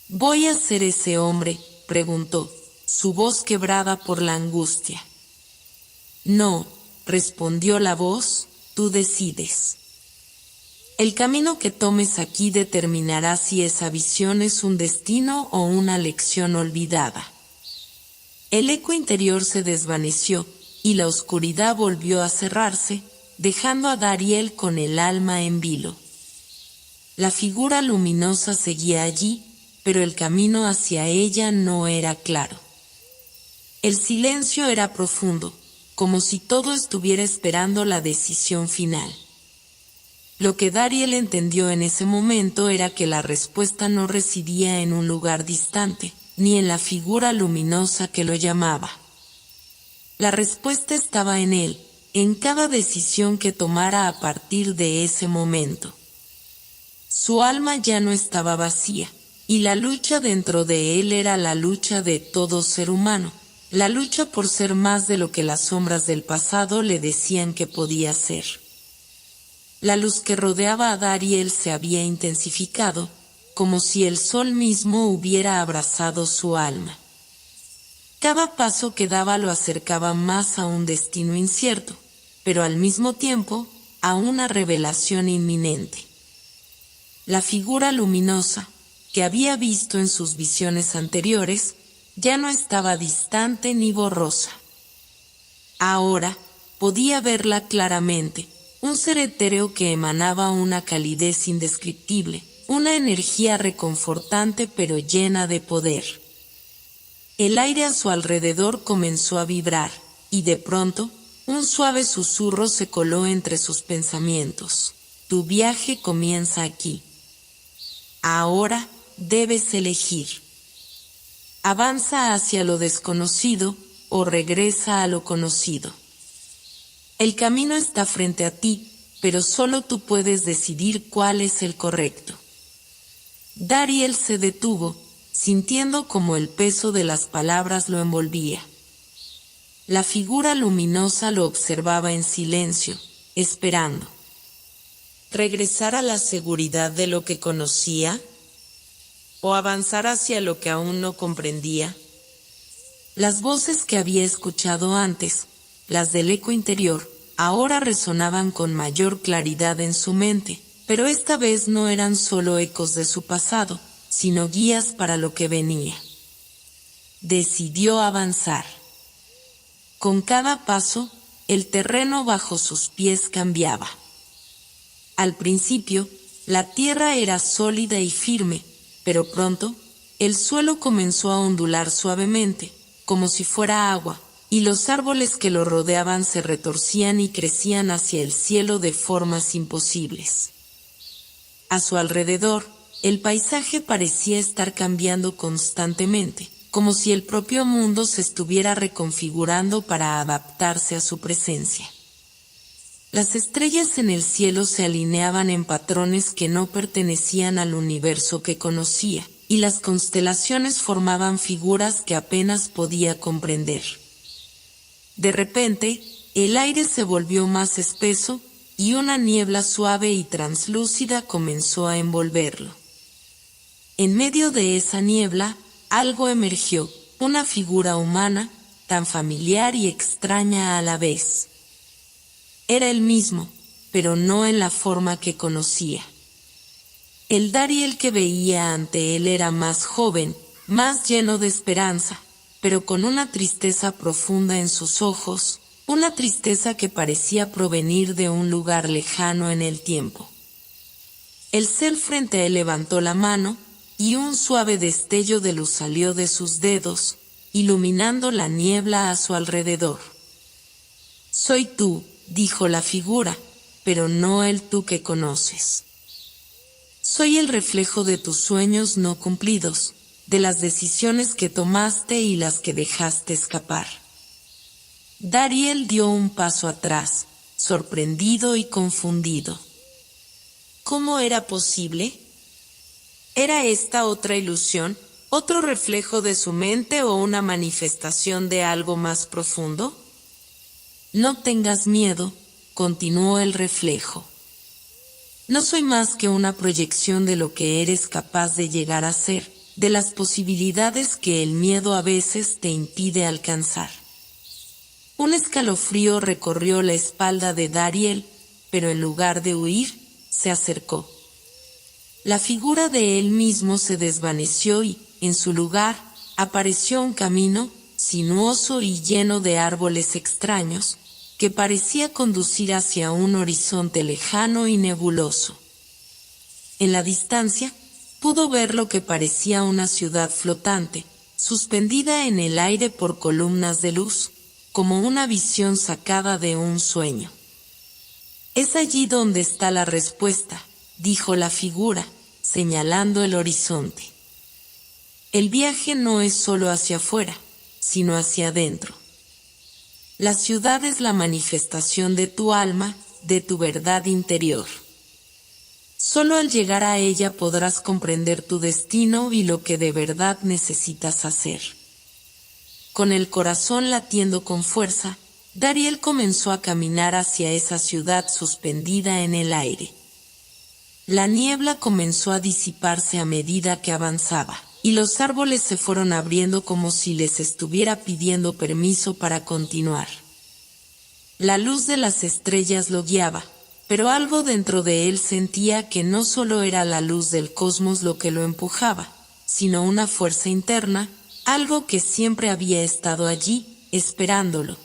¿Voy a ser ese hombre?, preguntó, su voz quebrada por la angustia. No, respondió la voz, tú decides. El camino que tomes aquí determinará si esa visión es un destino o una lección olvidada. El eco interior se desvaneció, y la oscuridad volvió a cerrarse, dejando a Dariel con el alma en vilo. La figura luminosa seguía allí, pero el camino hacia ella no era claro. El silencio era profundo, como si todo estuviera esperando la decisión final. Lo que Dariel entendió en ese momento era que la respuesta no residía en un lugar distante, ni en la figura luminosa que lo llamaba. La respuesta estaba en él, en cada decisión que tomara a partir de ese momento. Su alma ya no estaba vacía, y la lucha dentro de él era la lucha de todo ser humano, la lucha por ser más de lo que las sombras del pasado le decían que podía ser. La luz que rodeaba a Dariel se había intensificado, como si el sol mismo hubiera abrazado su alma. Cada paso que daba lo acercaba más a un destino incierto, pero al mismo tiempo, a una revelación inminente. La figura luminosa, que había visto en sus visiones anteriores, ya no estaba distante ni borrosa. Ahora, podía verla claramente, un ser etéreo que emanaba una calidez indescriptible, una energía reconfortante pero llena de poder. El aire a su alrededor comenzó a vibrar, y de pronto, un suave susurro se coló entre sus pensamientos. Tu viaje comienza aquí. Ahora debes elegir. Avanza hacia lo desconocido o regresa a lo conocido. El camino está frente a ti, pero solo tú puedes decidir cuál es el correcto. Dariel se detuvo, sintiendo como el peso de las palabras lo envolvía. La figura luminosa lo observaba en silencio, esperando. ¿Regresar a la seguridad de lo que conocía? ¿O avanzar hacia lo que aún no comprendía? Las voces que había escuchado antes, las del eco interior, ahora resonaban con mayor claridad en su mente, pero esta vez no eran solo ecos de su pasado, sino guías para lo que venía. Decidió avanzar. Con cada paso, el terreno bajo sus pies cambiaba. Al principio, la tierra era sólida y firme, pero pronto, el suelo comenzó a ondular suavemente, como si fuera agua, y los árboles que lo rodeaban se retorcían y crecían hacia el cielo de formas imposibles. A su alrededor, el paisaje parecía estar cambiando constantemente, como si el propio mundo se estuviera reconfigurando para adaptarse a su presencia. Las estrellas en el cielo se alineaban en patrones que no pertenecían al universo que conocía, y las constelaciones formaban figuras que apenas podía comprender. De repente, el aire se volvió más espeso, y una niebla suave y translúcida comenzó a envolverlo. En medio de esa niebla, algo emergió, una figura humana, tan familiar y extraña a la vez. Era el mismo, pero no en la forma que conocía. El Dariel que veía ante él era más joven, más lleno de esperanza, pero con una tristeza profunda en sus ojos, una tristeza que parecía provenir de un lugar lejano en el tiempo. El ser frente a él levantó la mano, y un suave destello de luz salió de sus dedos, iluminando la niebla a su alrededor. Soy tú, dijo la figura, pero no el tú que conoces. Soy el reflejo de tus sueños no cumplidos, de las decisiones que tomaste y las que dejaste escapar. Dariel dio un paso atrás, sorprendido y confundido. ¿Cómo era posible? ¿Era esta otra ilusión, otro reflejo de su mente o una manifestación de algo más profundo? No tengas miedo, continuó el reflejo. No soy más que una proyección de lo que eres capaz de llegar a ser, de las posibilidades que el miedo a veces te impide alcanzar. Un escalofrío recorrió la espalda de Dariel, pero en lugar de huir, se acercó. La figura de él mismo se desvaneció y, en su lugar, apareció un camino, sinuoso y lleno de árboles extraños, que parecía conducir hacia un horizonte lejano y nebuloso. En la distancia, pudo ver lo que parecía una ciudad flotante, suspendida en el aire por columnas de luz, como una visión sacada de un sueño. «Es allí donde está la respuesta», dijo la figura, señalando el horizonte. «El viaje no es solo hacia afuera, sino hacia adentro. La ciudad es la manifestación de tu alma, de tu verdad interior. Solo al llegar a ella podrás comprender tu destino y lo que de verdad necesitas hacer». Con el corazón latiendo con fuerza, Dariel comenzó a caminar hacia esa ciudad suspendida en el aire. La niebla comenzó a disiparse a medida que avanzaba, y los árboles se fueron abriendo como si les estuviera pidiendo permiso para continuar. La luz de las estrellas lo guiaba, pero algo dentro de él sentía que no solo era la luz del cosmos lo que lo empujaba, sino una fuerza interna, algo que siempre había estado allí, esperándolo.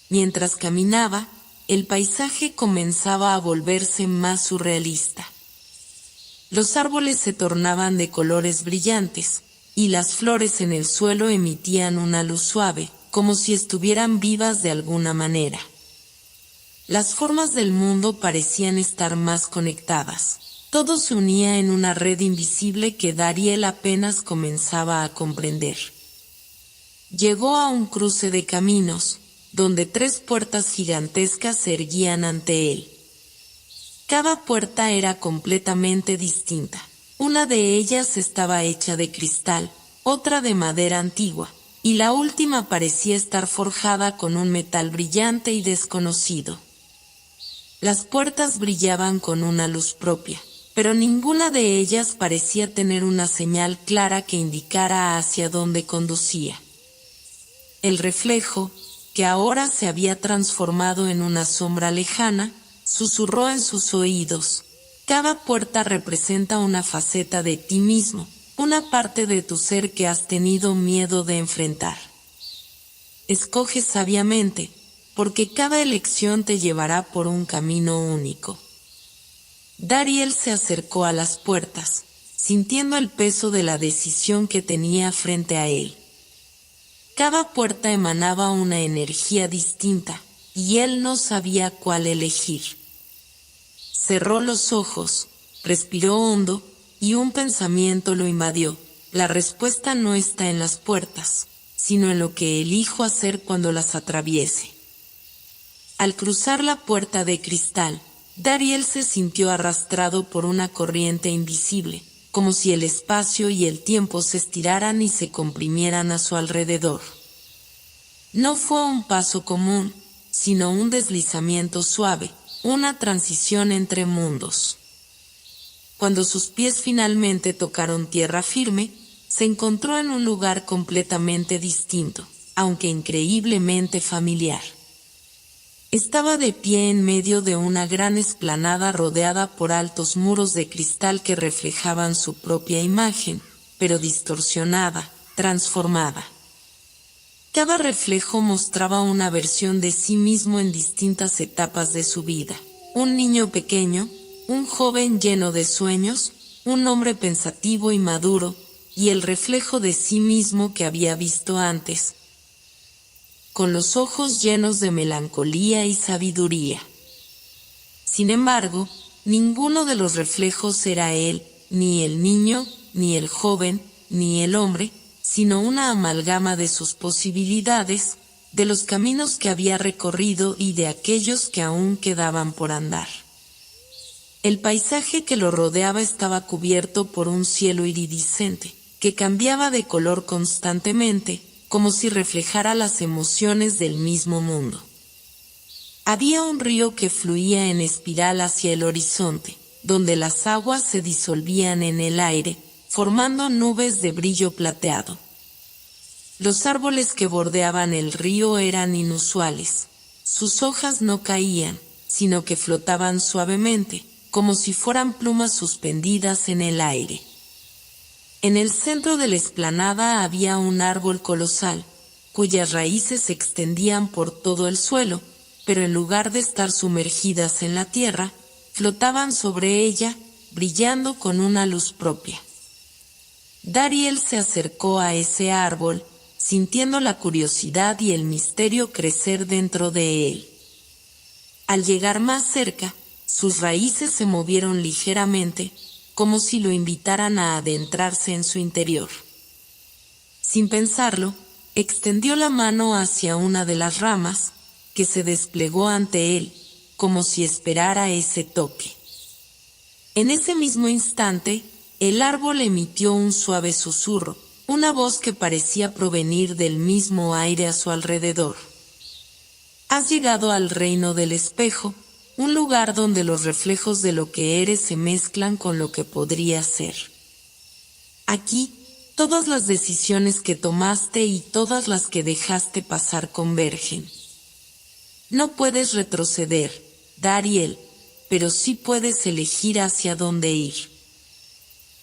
Mientras caminaba, el paisaje comenzaba a volverse más surrealista. Los árboles se tornaban de colores brillantes, y las flores en el suelo emitían una luz suave, como si estuvieran vivas de alguna manera. Las formas del mundo parecían estar más conectadas. Todo se unía en una red invisible que Dariel apenas comenzaba a comprender. Llegó a un cruce de caminos, donde 3 puertas gigantescas se erguían ante él. Cada puerta era completamente distinta. Una de ellas estaba hecha de cristal, otra de madera antigua, y la última parecía estar forjada con un metal brillante y desconocido. Las puertas brillaban con una luz propia, pero ninguna de ellas parecía tener una señal clara que indicara hacia dónde conducía. El reflejo, que ahora se había transformado en una sombra lejana, susurró en sus oídos: «Cada puerta representa una faceta de ti mismo, una parte de tu ser que has tenido miedo de enfrentar. Escoge sabiamente, porque cada elección te llevará por un camino único». Dariel se acercó a las puertas, sintiendo el peso de la decisión que tenía frente a él. Cada puerta emanaba una energía distinta, y él no sabía cuál elegir. Cerró los ojos, respiró hondo, y un pensamiento lo invadió: la respuesta no está en las puertas, sino en lo que elijo hacer cuando las atraviese. Al cruzar la puerta de cristal, Dariel se sintió arrastrado por una corriente invisible, como si el espacio y el tiempo se estiraran y se comprimieran a su alrededor. No fue un paso común, sino un deslizamiento suave, una transición entre mundos. Cuando sus pies finalmente tocaron tierra firme, se encontró en un lugar completamente distinto, aunque increíblemente familiar. Estaba de pie en medio de una gran explanada rodeada por altos muros de cristal que reflejaban su propia imagen, pero distorsionada, transformada. Cada reflejo mostraba una versión de sí mismo en distintas etapas de su vida: un niño pequeño, un joven lleno de sueños, un hombre pensativo y maduro, y el reflejo de sí mismo que había visto antes, con los ojos llenos de melancolía y sabiduría. Sin embargo, ninguno de los reflejos era él, ni el niño, ni el joven, ni el hombre, sino una amalgama de sus posibilidades, de los caminos que había recorrido y de aquellos que aún quedaban por andar. El paisaje que lo rodeaba estaba cubierto por un cielo iridiscente, que cambiaba de color constantemente, como si reflejara las emociones del mismo mundo. Había un río que fluía en espiral hacia el horizonte, donde las aguas se disolvían en el aire, formando nubes de brillo plateado. Los árboles que bordeaban el río eran inusuales. Sus hojas no caían, sino que flotaban suavemente, como si fueran plumas suspendidas en el aire. En el centro de la explanada había un árbol colosal, cuyas raíces se extendían por todo el suelo, pero en lugar de estar sumergidas en la tierra, flotaban sobre ella, brillando con una luz propia. Dariel se acercó a ese árbol, sintiendo la curiosidad y el misterio crecer dentro de él. Al llegar más cerca, sus raíces se movieron ligeramente, como si lo invitaran a adentrarse en su interior. Sin pensarlo, extendió la mano hacia una de las ramas, que se desplegó ante él, como si esperara ese toque. En ese mismo instante, el árbol emitió un suave susurro, una voz que parecía provenir del mismo aire a su alrededor. Has llegado al reino del espejo, un lugar donde los reflejos de lo que eres se mezclan con lo que podría ser. Aquí, todas las decisiones que tomaste y todas las que dejaste pasar convergen. No puedes retroceder, Dariel, pero sí puedes elegir hacia dónde ir.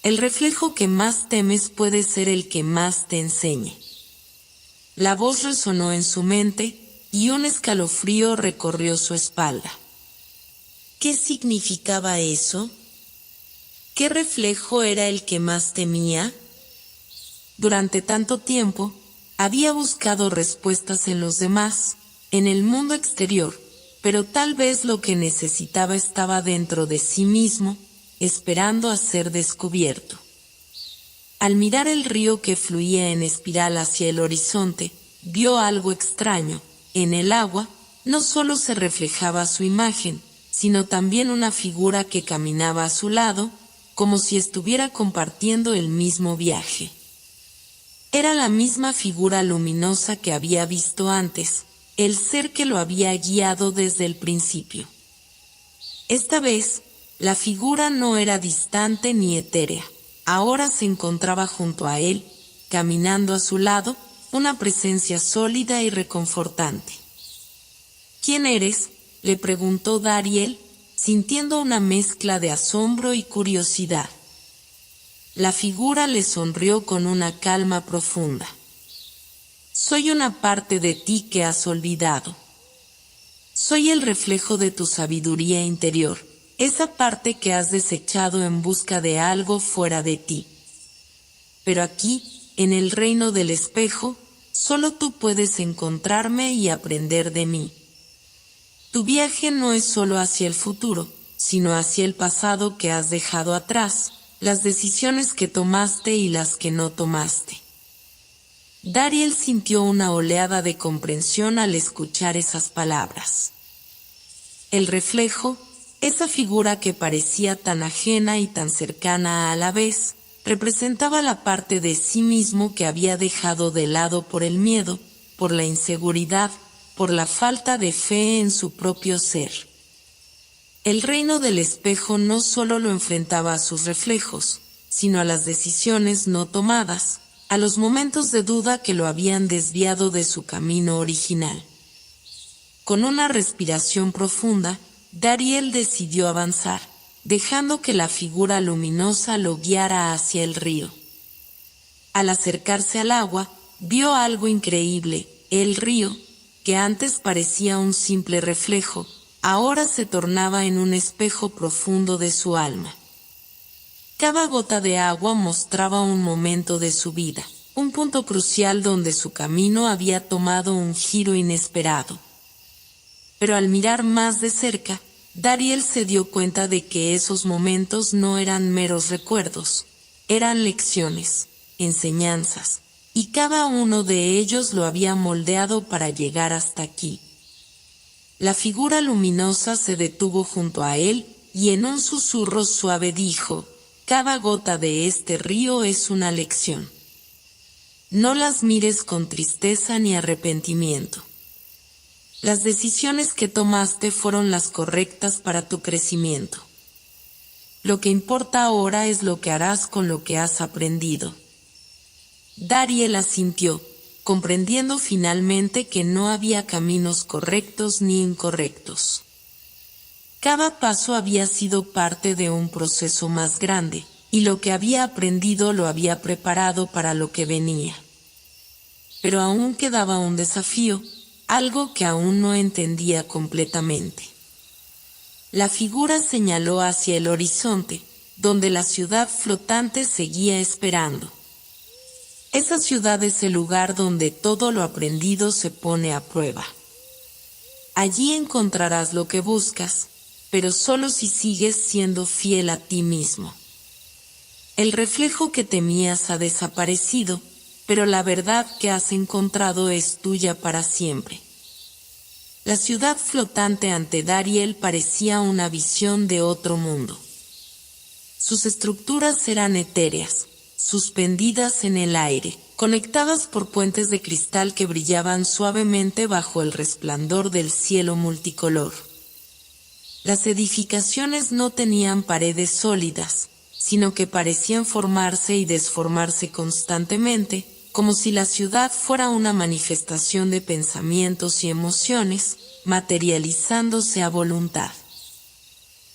El reflejo que más temes puede ser el que más te enseñe. La voz resonó en su mente, y un escalofrío recorrió su espalda. ¿Qué significaba eso? ¿Qué reflejo era el que más temía? Durante tanto tiempo, había buscado respuestas en los demás, en el mundo exterior, pero tal vez lo que necesitaba estaba dentro de sí mismo, esperando a ser descubierto. Al mirar el río que fluía en espiral hacia el horizonte, vio algo extraño. En el agua, no solo se reflejaba su imagen, sino también una figura que caminaba a su lado, como si estuviera compartiendo el mismo viaje. Era la misma figura luminosa que había visto antes, el ser que lo había guiado desde el principio. Esta vez, la figura no era distante ni etérea, ahora se encontraba junto a él, caminando a su lado, una presencia sólida y reconfortante. ¿Quién eres?, le preguntó Dariel, sintiendo una mezcla de asombro y curiosidad. La figura le sonrió con una calma profunda. Soy una parte de ti que has olvidado. Soy el reflejo de tu sabiduría interior, esa parte que has desechado en busca de algo fuera de ti. Pero aquí, en el reino del espejo, solo tú puedes encontrarme y aprender de mí. Tu viaje no es solo hacia el futuro, sino hacia el pasado que has dejado atrás, las decisiones que tomaste y las que no tomaste. Dariel sintió una oleada de comprensión al escuchar esas palabras. El reflejo, esa figura que parecía tan ajena y tan cercana a la vez, representaba la parte de sí mismo que había dejado de lado por el miedo, por la inseguridad, por la falta de fe en su propio ser. El reino del espejo no solo lo enfrentaba a sus reflejos, sino a las decisiones no tomadas, a los momentos de duda que lo habían desviado de su camino original. Con una respiración profunda, Dariel decidió avanzar, dejando que la figura luminosa lo guiara hacia el río. Al acercarse al agua, vio algo increíble. El río, que antes parecía un simple reflejo, ahora se tornaba en un espejo profundo de su alma. Cada gota de agua mostraba un momento de su vida, un punto crucial donde su camino había tomado un giro inesperado. Pero al mirar más de cerca, Dariel se dio cuenta de que esos momentos no eran meros recuerdos, eran lecciones, enseñanzas, y cada uno de ellos lo había moldeado para llegar hasta aquí. La figura luminosa se detuvo junto a él y en un susurro suave dijo: cada gota de este río es una lección. No las mires con tristeza ni arrepentimiento. Las decisiones que tomaste fueron las correctas para tu crecimiento. Lo que importa ahora es lo que harás con lo que has aprendido. Dariel asintió, comprendiendo finalmente que no había caminos correctos ni incorrectos. Cada paso había sido parte de un proceso más grande, y lo que había aprendido lo había preparado para lo que venía. Pero aún quedaba un desafío, algo que aún no entendía completamente. La figura señaló hacia el horizonte, donde la ciudad flotante seguía esperando. Esa ciudad es el lugar donde todo lo aprendido se pone a prueba. Allí encontrarás lo que buscas, pero solo si sigues siendo fiel a ti mismo. El reflejo que temías ha desaparecido, pero la verdad que has encontrado es tuya para siempre. La ciudad flotante ante Dariel parecía una visión de otro mundo. Sus estructuras eran etéreas, suspendidas en el aire, conectadas por puentes de cristal que brillaban suavemente bajo el resplandor del cielo multicolor. Las edificaciones no tenían paredes sólidas, sino que parecían formarse y desformarse constantemente, como si la ciudad fuera una manifestación de pensamientos y emociones, materializándose a voluntad.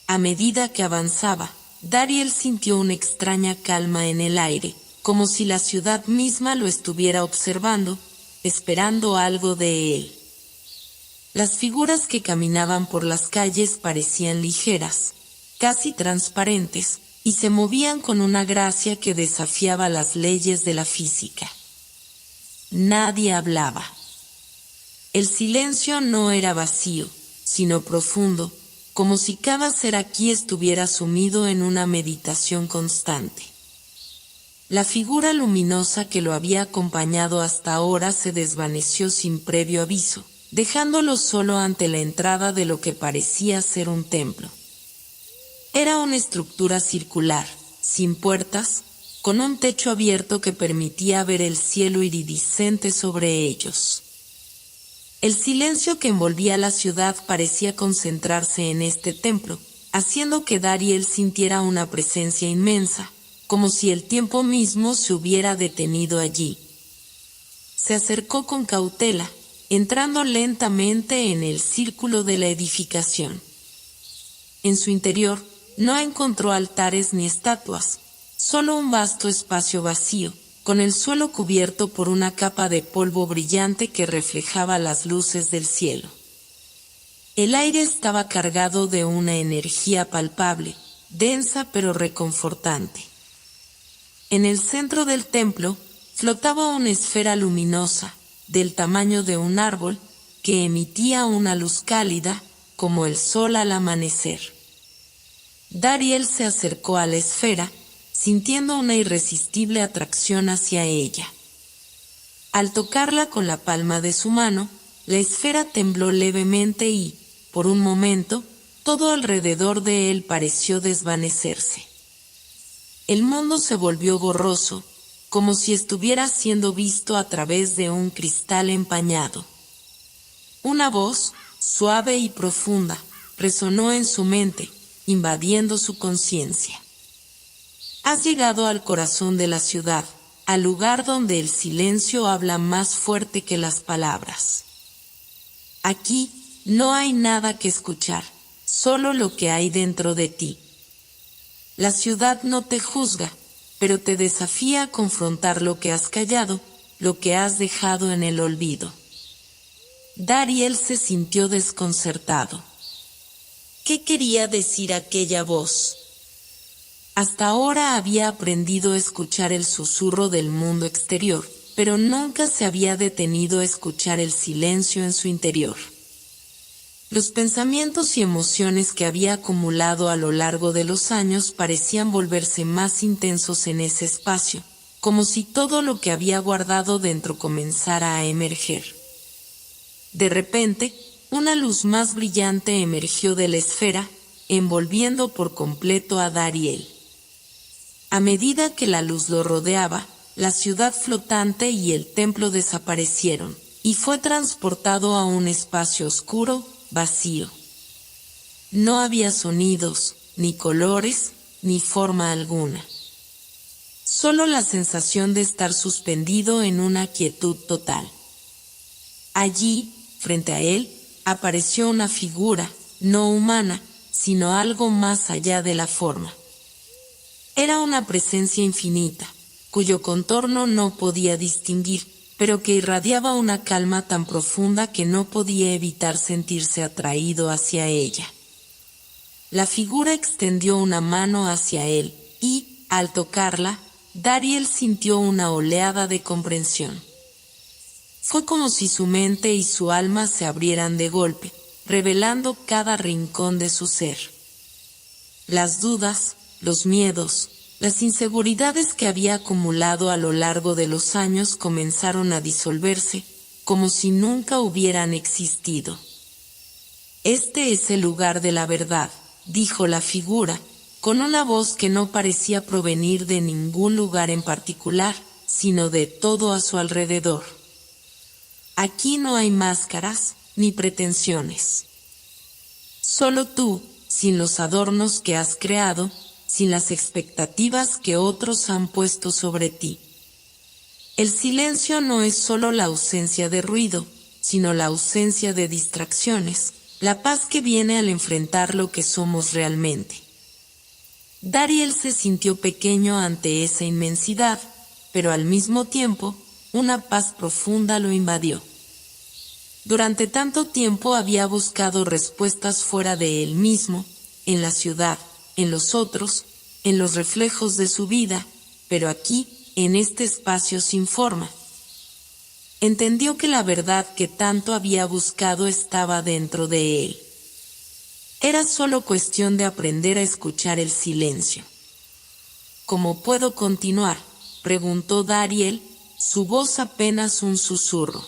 A medida que avanzaba, Dariel sintió una extraña calma en el aire, como si la ciudad misma lo estuviera observando, esperando algo de él. Las figuras que caminaban por las calles parecían ligeras, casi transparentes, y se movían con una gracia que desafiaba las leyes de la física. Nadie hablaba. El silencio no era vacío, sino profundo, como si cada ser aquí estuviera sumido en una meditación constante. La figura luminosa que lo había acompañado hasta ahora se desvaneció sin previo aviso, dejándolo solo ante la entrada de lo que parecía ser un templo. Era una estructura circular, sin puertas, con un techo abierto que permitía ver el cielo iridiscente sobre ellos. El silencio que envolvía la ciudad parecía concentrarse en este templo, haciendo que Dariel sintiera una presencia inmensa, como si el tiempo mismo se hubiera detenido allí. Se acercó con cautela, entrando lentamente en el círculo de la edificación. En su interior, no encontró altares ni estatuas, solo un vasto espacio vacío, con el suelo cubierto por una capa de polvo brillante que reflejaba las luces del cielo. El aire estaba cargado de una energía palpable, densa pero reconfortante. En el centro del templo, flotaba una esfera luminosa, del tamaño de un árbol, que emitía una luz cálida, como el sol al amanecer. Dariel se acercó a la esfera, sintiendo una irresistible atracción hacia ella. Al tocarla con la palma de su mano, la esfera tembló levemente y, por un momento, todo alrededor de él pareció desvanecerse. El mundo se volvió borroso, como si estuviera siendo visto a través de un cristal empañado. Una voz, suave y profunda, resonó en su mente, invadiendo su conciencia. Has llegado al corazón de la ciudad, al lugar donde el silencio habla más fuerte que las palabras. Aquí no hay nada que escuchar, solo lo que hay dentro de ti. La ciudad no te juzga, pero te desafía a confrontar lo que has callado, lo que has dejado en el olvido. Dariel se sintió desconcertado. ¿Qué quería decir aquella voz? Hasta ahora había aprendido a escuchar el susurro del mundo exterior, pero nunca se había detenido a escuchar el silencio en su interior. Los pensamientos y emociones que había acumulado a lo largo de los años parecían volverse más intensos en ese espacio, como si todo lo que había guardado dentro comenzara a emerger. De repente, una luz más brillante emergió de la esfera, envolviendo por completo a Dariel. A medida que la luz lo rodeaba, la ciudad flotante y el templo desaparecieron, y fue transportado a un espacio oscuro, vacío. No había sonidos, ni colores, ni forma alguna. Solo la sensación de estar suspendido en una quietud total. Allí, frente a él, apareció una figura, no humana, sino algo más allá de la forma. Era una presencia infinita, cuyo contorno no podía distinguir, pero que irradiaba una calma tan profunda que no podía evitar sentirse atraído hacia ella. La figura extendió una mano hacia él, y, al tocarla, Dariel sintió una oleada de comprensión. Fue como si su mente y su alma se abrieran de golpe, revelando cada rincón de su ser. Las dudas, los miedos, las inseguridades que había acumulado a lo largo de los años comenzaron a disolverse, como si nunca hubieran existido. «Este es el lugar de la verdad», dijo la figura, con una voz que no parecía provenir de ningún lugar en particular, sino de todo a su alrededor. «Aquí no hay máscaras, ni pretensiones. Solo tú, sin los adornos que has creado, sin las expectativas que otros han puesto sobre ti. El silencio no es solo la ausencia de ruido, sino la ausencia de distracciones, la paz que viene al enfrentar lo que somos realmente». Dariel se sintió pequeño ante esa inmensidad, pero al mismo tiempo, una paz profunda lo invadió. Durante tanto tiempo había buscado respuestas fuera de él mismo, en la ciudad, en los otros, en los reflejos de su vida, pero aquí, en este espacio sin forma. Entendió que la verdad que tanto había buscado estaba dentro de él. Era solo cuestión de aprender a escuchar el silencio. «¿Cómo puedo continuar?», preguntó Dariel, su voz apenas un susurro.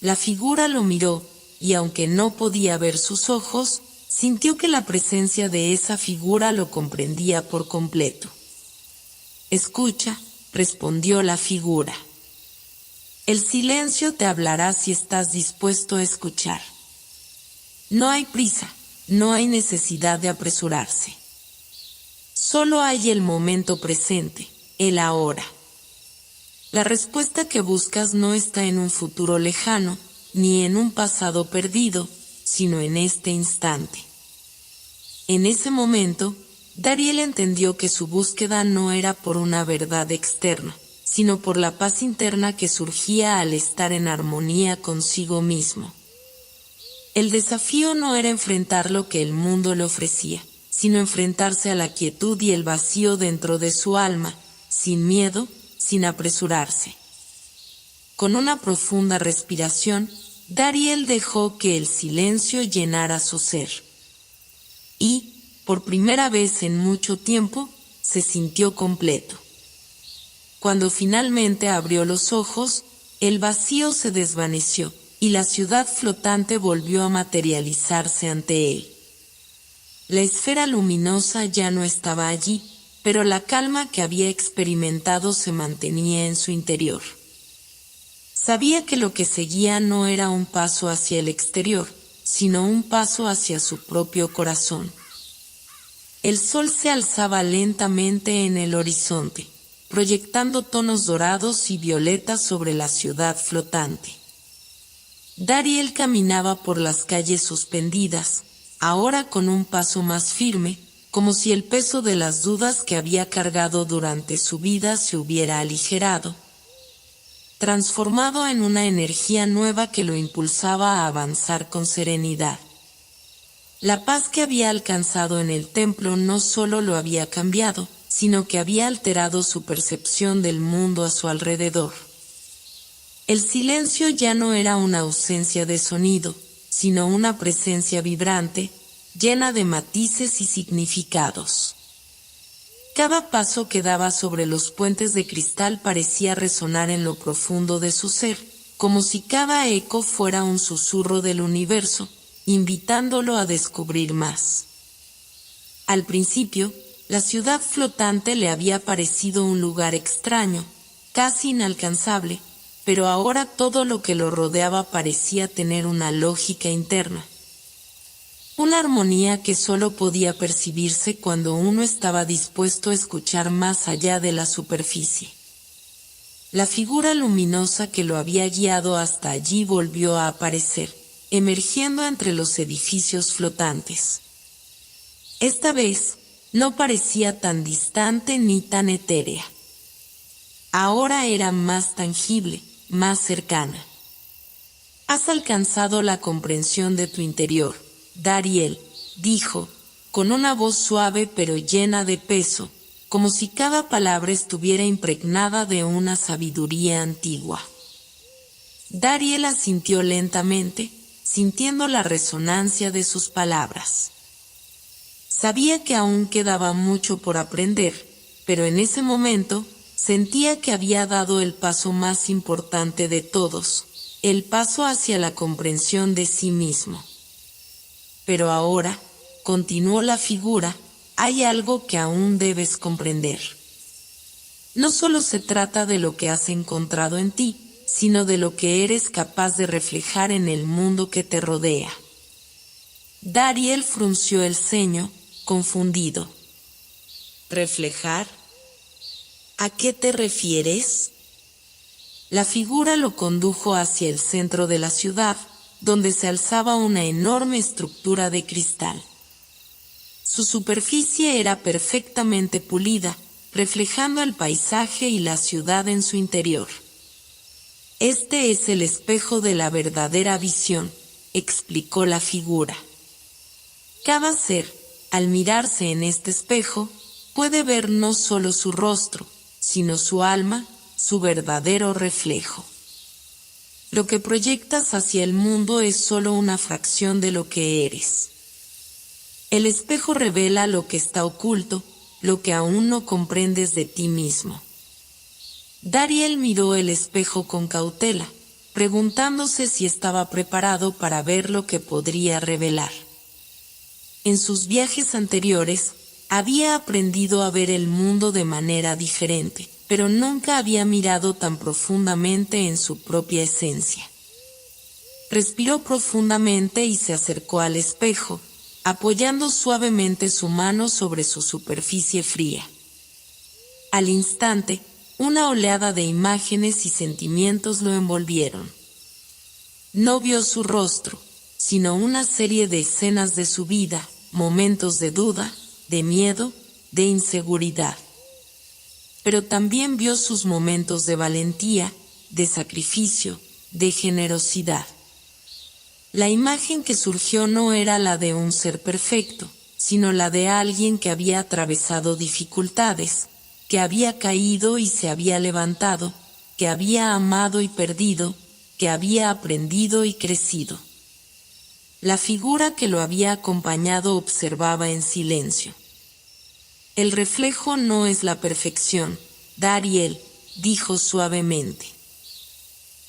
La figura lo miró, y aunque no podía ver sus ojos, sintió que la presencia de esa figura lo comprendía por completo. «Escucha», respondió la figura. «El silencio te hablará si estás dispuesto a escuchar. No hay prisa, no hay necesidad de apresurarse. Solo hay el momento presente, el ahora. La respuesta que buscas no está en un futuro lejano, ni en un pasado perdido, sino en este instante». En ese momento, Dariel entendió que su búsqueda no era por una verdad externa, sino por la paz interna que surgía al estar en armonía consigo mismo. El desafío no era enfrentar lo que el mundo le ofrecía, sino enfrentarse a la quietud y el vacío dentro de su alma, sin miedo, sin apresurarse. Con una profunda respiración, Dariel dejó que el silencio llenara su ser. Y, por primera vez en mucho tiempo, se sintió completo. Cuando finalmente abrió los ojos, el vacío se desvaneció, y la ciudad flotante volvió a materializarse ante él. La esfera luminosa ya no estaba allí, pero la calma que había experimentado se mantenía en su interior. Sabía que lo que seguía no era un paso hacia el exterior, sino un paso hacia su propio corazón. El sol se alzaba lentamente en el horizonte, proyectando tonos dorados y violetas sobre la ciudad flotante. Dariel caminaba por las calles suspendidas, ahora con un paso más firme, como si el peso de las dudas que había cargado durante su vida se hubiera aligerado, transformado en una energía nueva que lo impulsaba a avanzar con serenidad. La paz que había alcanzado en el templo no solo lo había cambiado, sino que había alterado su percepción del mundo a su alrededor. El silencio ya no era una ausencia de sonido, sino una presencia vibrante, llena de matices y significados. Cada paso que daba sobre los puentes de cristal parecía resonar en lo profundo de su ser, como si cada eco fuera un susurro del universo, invitándolo a descubrir más. Al principio, la ciudad flotante le había parecido un lugar extraño, casi inalcanzable, pero ahora todo lo que lo rodeaba parecía tener una lógica interna. Una armonía que solo podía percibirse cuando uno estaba dispuesto a escuchar más allá de la superficie. La figura luminosa que lo había guiado hasta allí volvió a aparecer, emergiendo entre los edificios flotantes. Esta vez, no parecía tan distante ni tan etérea. Ahora era más tangible, más cercana. Has alcanzado la comprensión de tu interior, Dariel, dijo, con una voz suave pero llena de peso, como si cada palabra estuviera impregnada de una sabiduría antigua. Dariel asintió lentamente, sintiendo la resonancia de sus palabras. Sabía que aún quedaba mucho por aprender, pero en ese momento sentía que había dado el paso más importante de todos, el paso hacia la comprensión de sí mismo. Pero ahora, continuó la figura, hay algo que aún debes comprender. No solo se trata de lo que has encontrado en ti, sino de lo que eres capaz de reflejar en el mundo que te rodea. Dariel frunció el ceño, confundido. ¿Reflejar? ¿A qué te refieres? La figura lo condujo hacia el centro de la ciudad, donde se alzaba una enorme estructura de cristal. Su superficie era perfectamente pulida, reflejando el paisaje y la ciudad en su interior. Este es el espejo de la verdadera visión, explicó la figura. Cada ser, al mirarse en este espejo, puede ver no solo su rostro, sino su alma, su verdadero reflejo. Lo que proyectas hacia el mundo es solo una fracción de lo que eres. El espejo revela lo que está oculto, lo que aún no comprendes de ti mismo. Dariel miró el espejo con cautela, preguntándose si estaba preparado para ver lo que podría revelar. En sus viajes anteriores, había aprendido a ver el mundo de manera diferente, pero nunca había mirado tan profundamente en su propia esencia. Respiró profundamente y se acercó al espejo, apoyando suavemente su mano sobre su superficie fría. Al instante, una oleada de imágenes y sentimientos lo envolvieron. No vio su rostro, sino una serie de escenas de su vida, momentos de duda, de miedo, de inseguridad. Pero también vio sus momentos de valentía, de sacrificio, de generosidad. La imagen que surgió no era la de un ser perfecto, sino la de alguien que había atravesado dificultades, que había caído y se había levantado, que había amado y perdido, que había aprendido y crecido. La figura que lo había acompañado observaba en silencio. El reflejo no es la perfección, Dariel, dijo suavemente.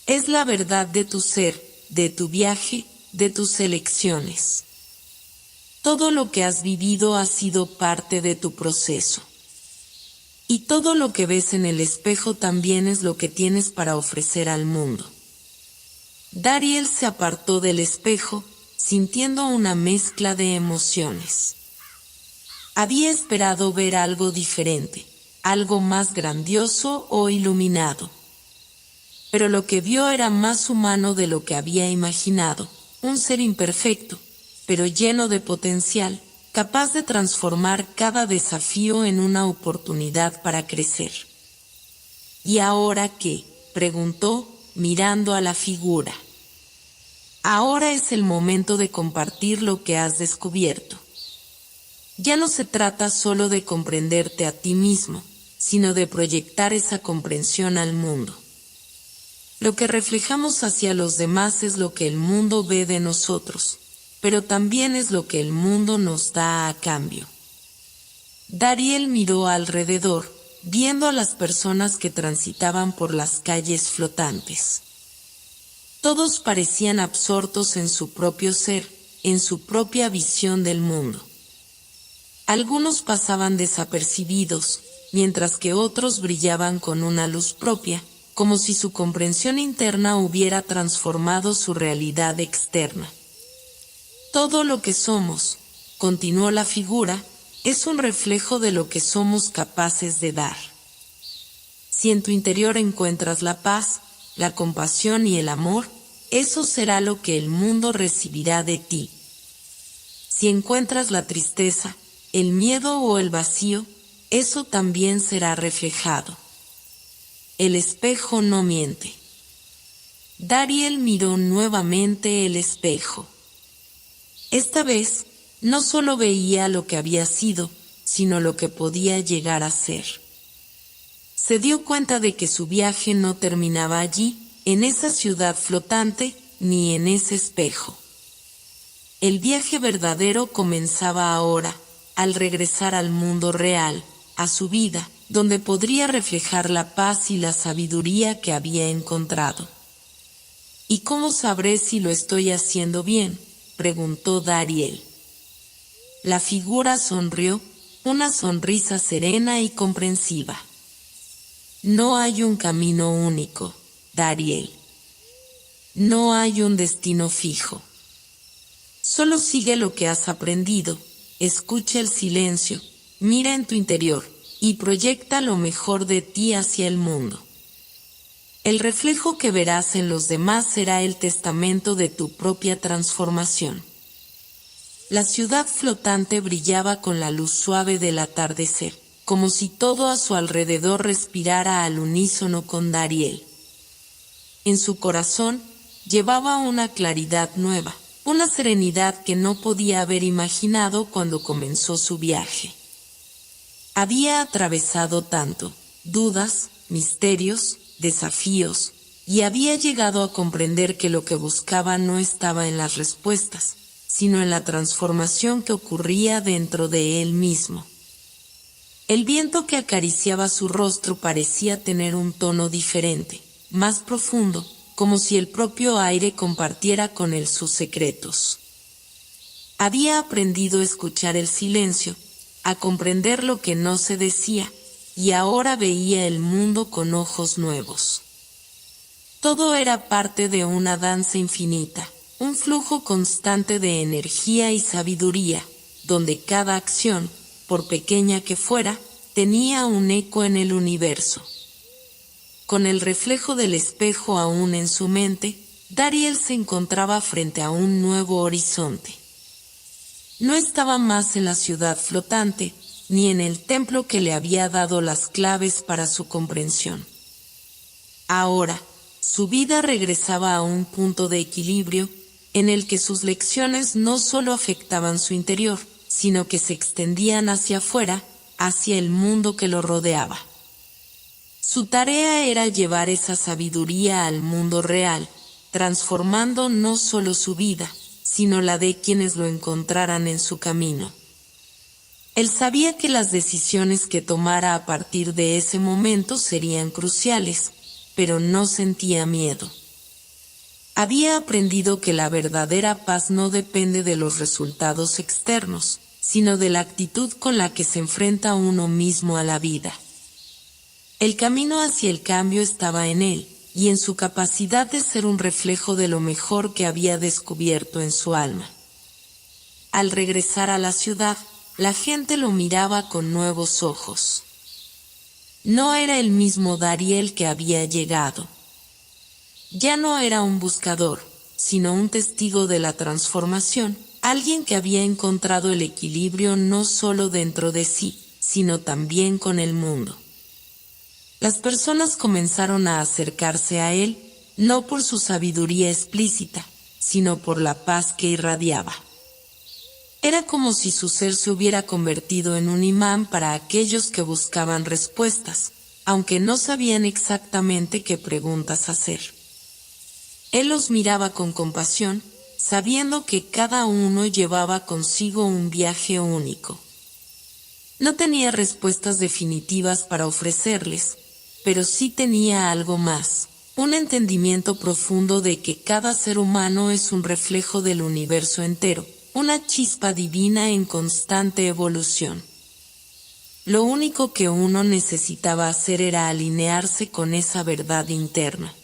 Es la verdad de tu ser, de tu viaje, de tus elecciones. Todo lo que has vivido ha sido parte de tu proceso. Y todo lo que ves en el espejo también es lo que tienes para ofrecer al mundo. Dariel se apartó del espejo, sintiendo una mezcla de emociones. Había esperado ver algo diferente, algo más grandioso o iluminado. Pero lo que vio era más humano de lo que había imaginado, un ser imperfecto, pero lleno de potencial, capaz de transformar cada desafío en una oportunidad para crecer. ¿Y ahora qué?, preguntó, mirando a la figura. Ahora es el momento de compartir lo que has descubierto. Ya no se trata solo de comprenderte a ti mismo, sino de proyectar esa comprensión al mundo. Lo que reflejamos hacia los demás es lo que el mundo ve de nosotros, pero también es lo que el mundo nos da a cambio. Dariel miró alrededor, viendo a las personas que transitaban por las calles flotantes. Todos parecían absortos en su propio ser, en su propia visión del mundo. Algunos pasaban desapercibidos, mientras que otros brillaban con una luz propia, como si su comprensión interna hubiera transformado su realidad externa. Todo lo que somos, continuó la figura, es un reflejo de lo que somos capaces de dar. Si en tu interior encuentras la paz, la compasión y el amor, eso será lo que el mundo recibirá de ti. Si encuentras la tristeza, el miedo o el vacío, eso también será reflejado. El espejo no miente. Dariel miró nuevamente el espejo. Esta vez, no solo veía lo que había sido, sino lo que podía llegar a ser. Se dio cuenta de que su viaje no terminaba allí, en esa ciudad flotante, ni en ese espejo. El viaje verdadero comenzaba ahora, al regresar al mundo real, a su vida, donde podría reflejar la paz y la sabiduría que había encontrado. ¿Y cómo sabré si lo estoy haciendo bien?, preguntó Dariel. La figura sonrió, una sonrisa serena y comprensiva. No hay un camino único, Dariel. No hay un destino fijo. Solo sigue lo que has aprendido, escucha el silencio, mira en tu interior, y proyecta lo mejor de ti hacia el mundo. El reflejo que verás en los demás será el testamento de tu propia transformación. La ciudad flotante brillaba con la luz suave del atardecer, como si todo a su alrededor respirara al unísono con Dariel. En su corazón llevaba una claridad nueva, una serenidad que no podía haber imaginado cuando comenzó su viaje. Había atravesado tanto, dudas, misterios, desafíos, y había llegado a comprender que lo que buscaba no estaba en las respuestas, sino en la transformación que ocurría dentro de él mismo. El viento que acariciaba su rostro parecía tener un tono diferente, más profundo, como si el propio aire compartiera con él sus secretos. Había aprendido a escuchar el silencio, a comprender lo que no se decía, y ahora veía el mundo con ojos nuevos. Todo era parte de una danza infinita, un flujo constante de energía y sabiduría, donde cada acción, por pequeña que fuera, tenía un eco en el universo. Con el reflejo del espejo aún en su mente, Dariel se encontraba frente a un nuevo horizonte. No estaba más en la ciudad flotante, ni en el templo que le había dado las claves para su comprensión. Ahora, su vida regresaba a un punto de equilibrio, en el que sus lecciones no solo afectaban su interior, sino que se extendían hacia afuera, hacia el mundo que lo rodeaba. Su tarea era llevar esa sabiduría al mundo real, transformando no solo su vida, sino la de quienes lo encontraran en su camino. Él sabía que las decisiones que tomara a partir de ese momento serían cruciales, pero no sentía miedo. Había aprendido que la verdadera paz no depende de los resultados externos, sino de la actitud con la que se enfrenta uno mismo a la vida. El camino hacia el cambio estaba en él, y en su capacidad de ser un reflejo de lo mejor que había descubierto en su alma. Al regresar a la ciudad, la gente lo miraba con nuevos ojos. No era el mismo Dariel que había llegado. Ya no era un buscador, sino un testigo de la transformación, alguien que había encontrado el equilibrio no solo dentro de sí, sino también con el mundo. Las personas comenzaron a acercarse a él, no por su sabiduría explícita, sino por la paz que irradiaba. Era como si su ser se hubiera convertido en un imán para aquellos que buscaban respuestas, aunque no sabían exactamente qué preguntas hacer. Él los miraba con compasión, sabiendo que cada uno llevaba consigo un viaje único. No tenía respuestas definitivas para ofrecerles, pero sí tenía algo más, un entendimiento profundo de que cada ser humano es un reflejo del universo entero, una chispa divina en constante evolución. Lo único que uno necesitaba hacer era alinearse con esa verdad interna.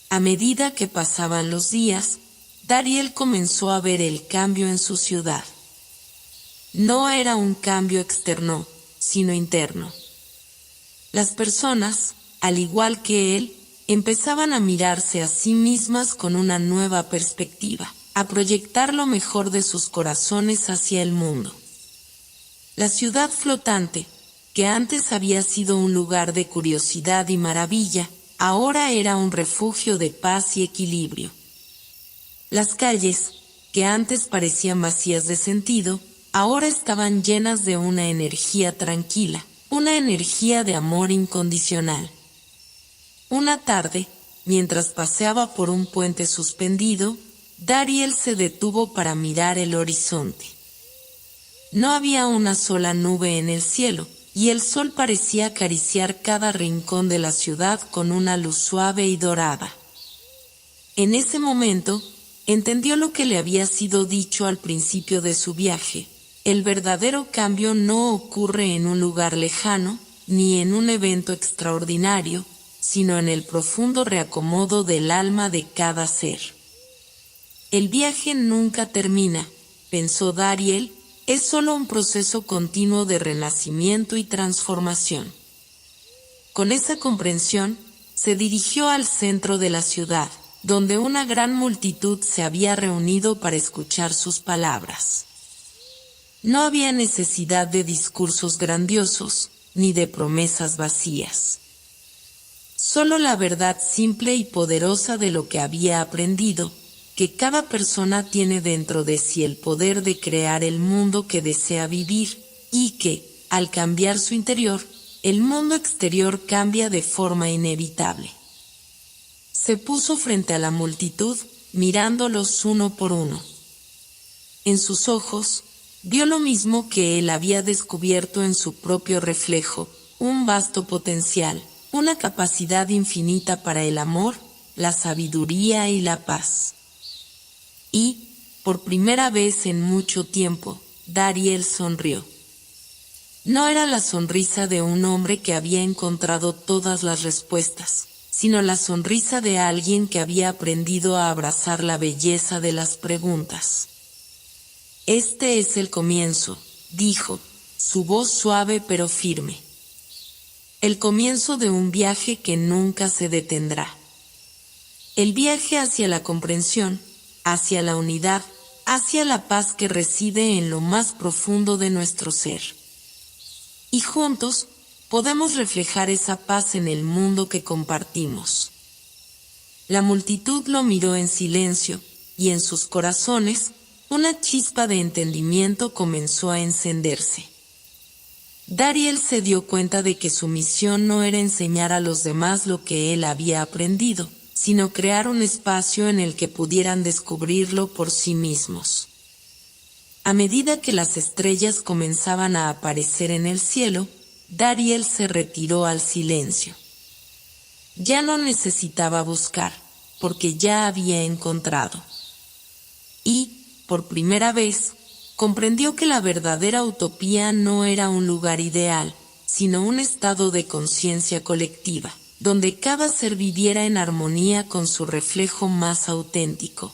A medida que pasaban los días, Dariel comenzó a ver el cambio en su ciudad. No era un cambio externo, sino interno. Las personas, al igual que él, empezaban a mirarse a sí mismas con una nueva perspectiva, a proyectar lo mejor de sus corazones hacia el mundo. La ciudad flotante, que antes había sido un lugar de curiosidad y maravilla, ahora era un refugio de paz y equilibrio. Las calles, que antes parecían vacías de sentido, ahora estaban llenas de una energía tranquila, una energía de amor incondicional. Una tarde, mientras paseaba por un puente suspendido, Dariel se detuvo para mirar el horizonte. No había una sola nube en el cielo, y el sol parecía acariciar cada rincón de la ciudad con una luz suave y dorada. En ese momento, entendió lo que le había sido dicho al principio de su viaje: el verdadero cambio no ocurre en un lugar lejano, ni en un evento extraordinario, sino en el profundo reacomodo del alma de cada ser. El viaje nunca termina, pensó Dariel, es solo un proceso continuo de renacimiento y transformación. Con esa comprensión, se dirigió al centro de la ciudad, donde una gran multitud se había reunido para escuchar sus palabras. No había necesidad de discursos grandiosos, ni de promesas vacías. Solo la verdad simple y poderosa de lo que había aprendido, que cada persona tiene dentro de sí el poder de crear el mundo que desea vivir, y que, al cambiar su interior, el mundo exterior cambia de forma inevitable. Se puso frente a la multitud, mirándolos uno por uno. En sus ojos, vio lo mismo que él había descubierto en su propio reflejo: un vasto potencial, una capacidad infinita para el amor, la sabiduría y la paz. Y, por primera vez en mucho tiempo, Dariel sonrió. No era la sonrisa de un hombre que había encontrado todas las respuestas, sino la sonrisa de alguien que había aprendido a abrazar la belleza de las preguntas. Este es el comienzo, dijo, su voz suave pero firme. El comienzo de un viaje que nunca se detendrá. El viaje hacia la comprensión, hacia la unidad, hacia la paz que reside en lo más profundo de nuestro ser. Y juntos, podemos reflejar esa paz en el mundo que compartimos. La multitud lo miró en silencio, y en sus corazones, una chispa de entendimiento comenzó a encenderse. Dariel se dio cuenta de que su misión no era enseñar a los demás lo que él había aprendido, sino crear un espacio en el que pudieran descubrirlo por sí mismos. A medida que las estrellas comenzaban a aparecer en el cielo, Dariel se retiró al silencio. Ya no necesitaba buscar, porque ya había encontrado. Y, por primera vez, comprendió que la verdadera utopía no era un lugar ideal, sino un estado de conciencia colectiva, donde cada ser viviera en armonía con su reflejo más auténtico.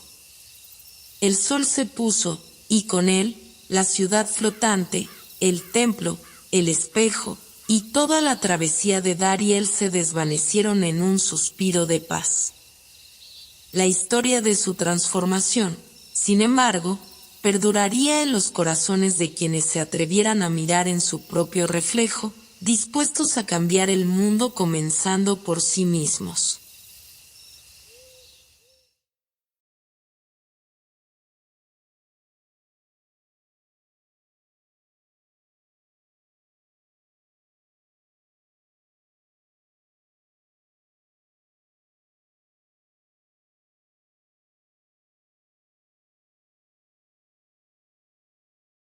El sol se puso, y con él, la ciudad flotante, el templo, el espejo, y toda la travesía de Dariel se desvanecieron en un suspiro de paz. La historia de su transformación, sin embargo, perduraría en los corazones de quienes se atrevieran a mirar en su propio reflejo, dispuestos a cambiar el mundo comenzando por sí mismos.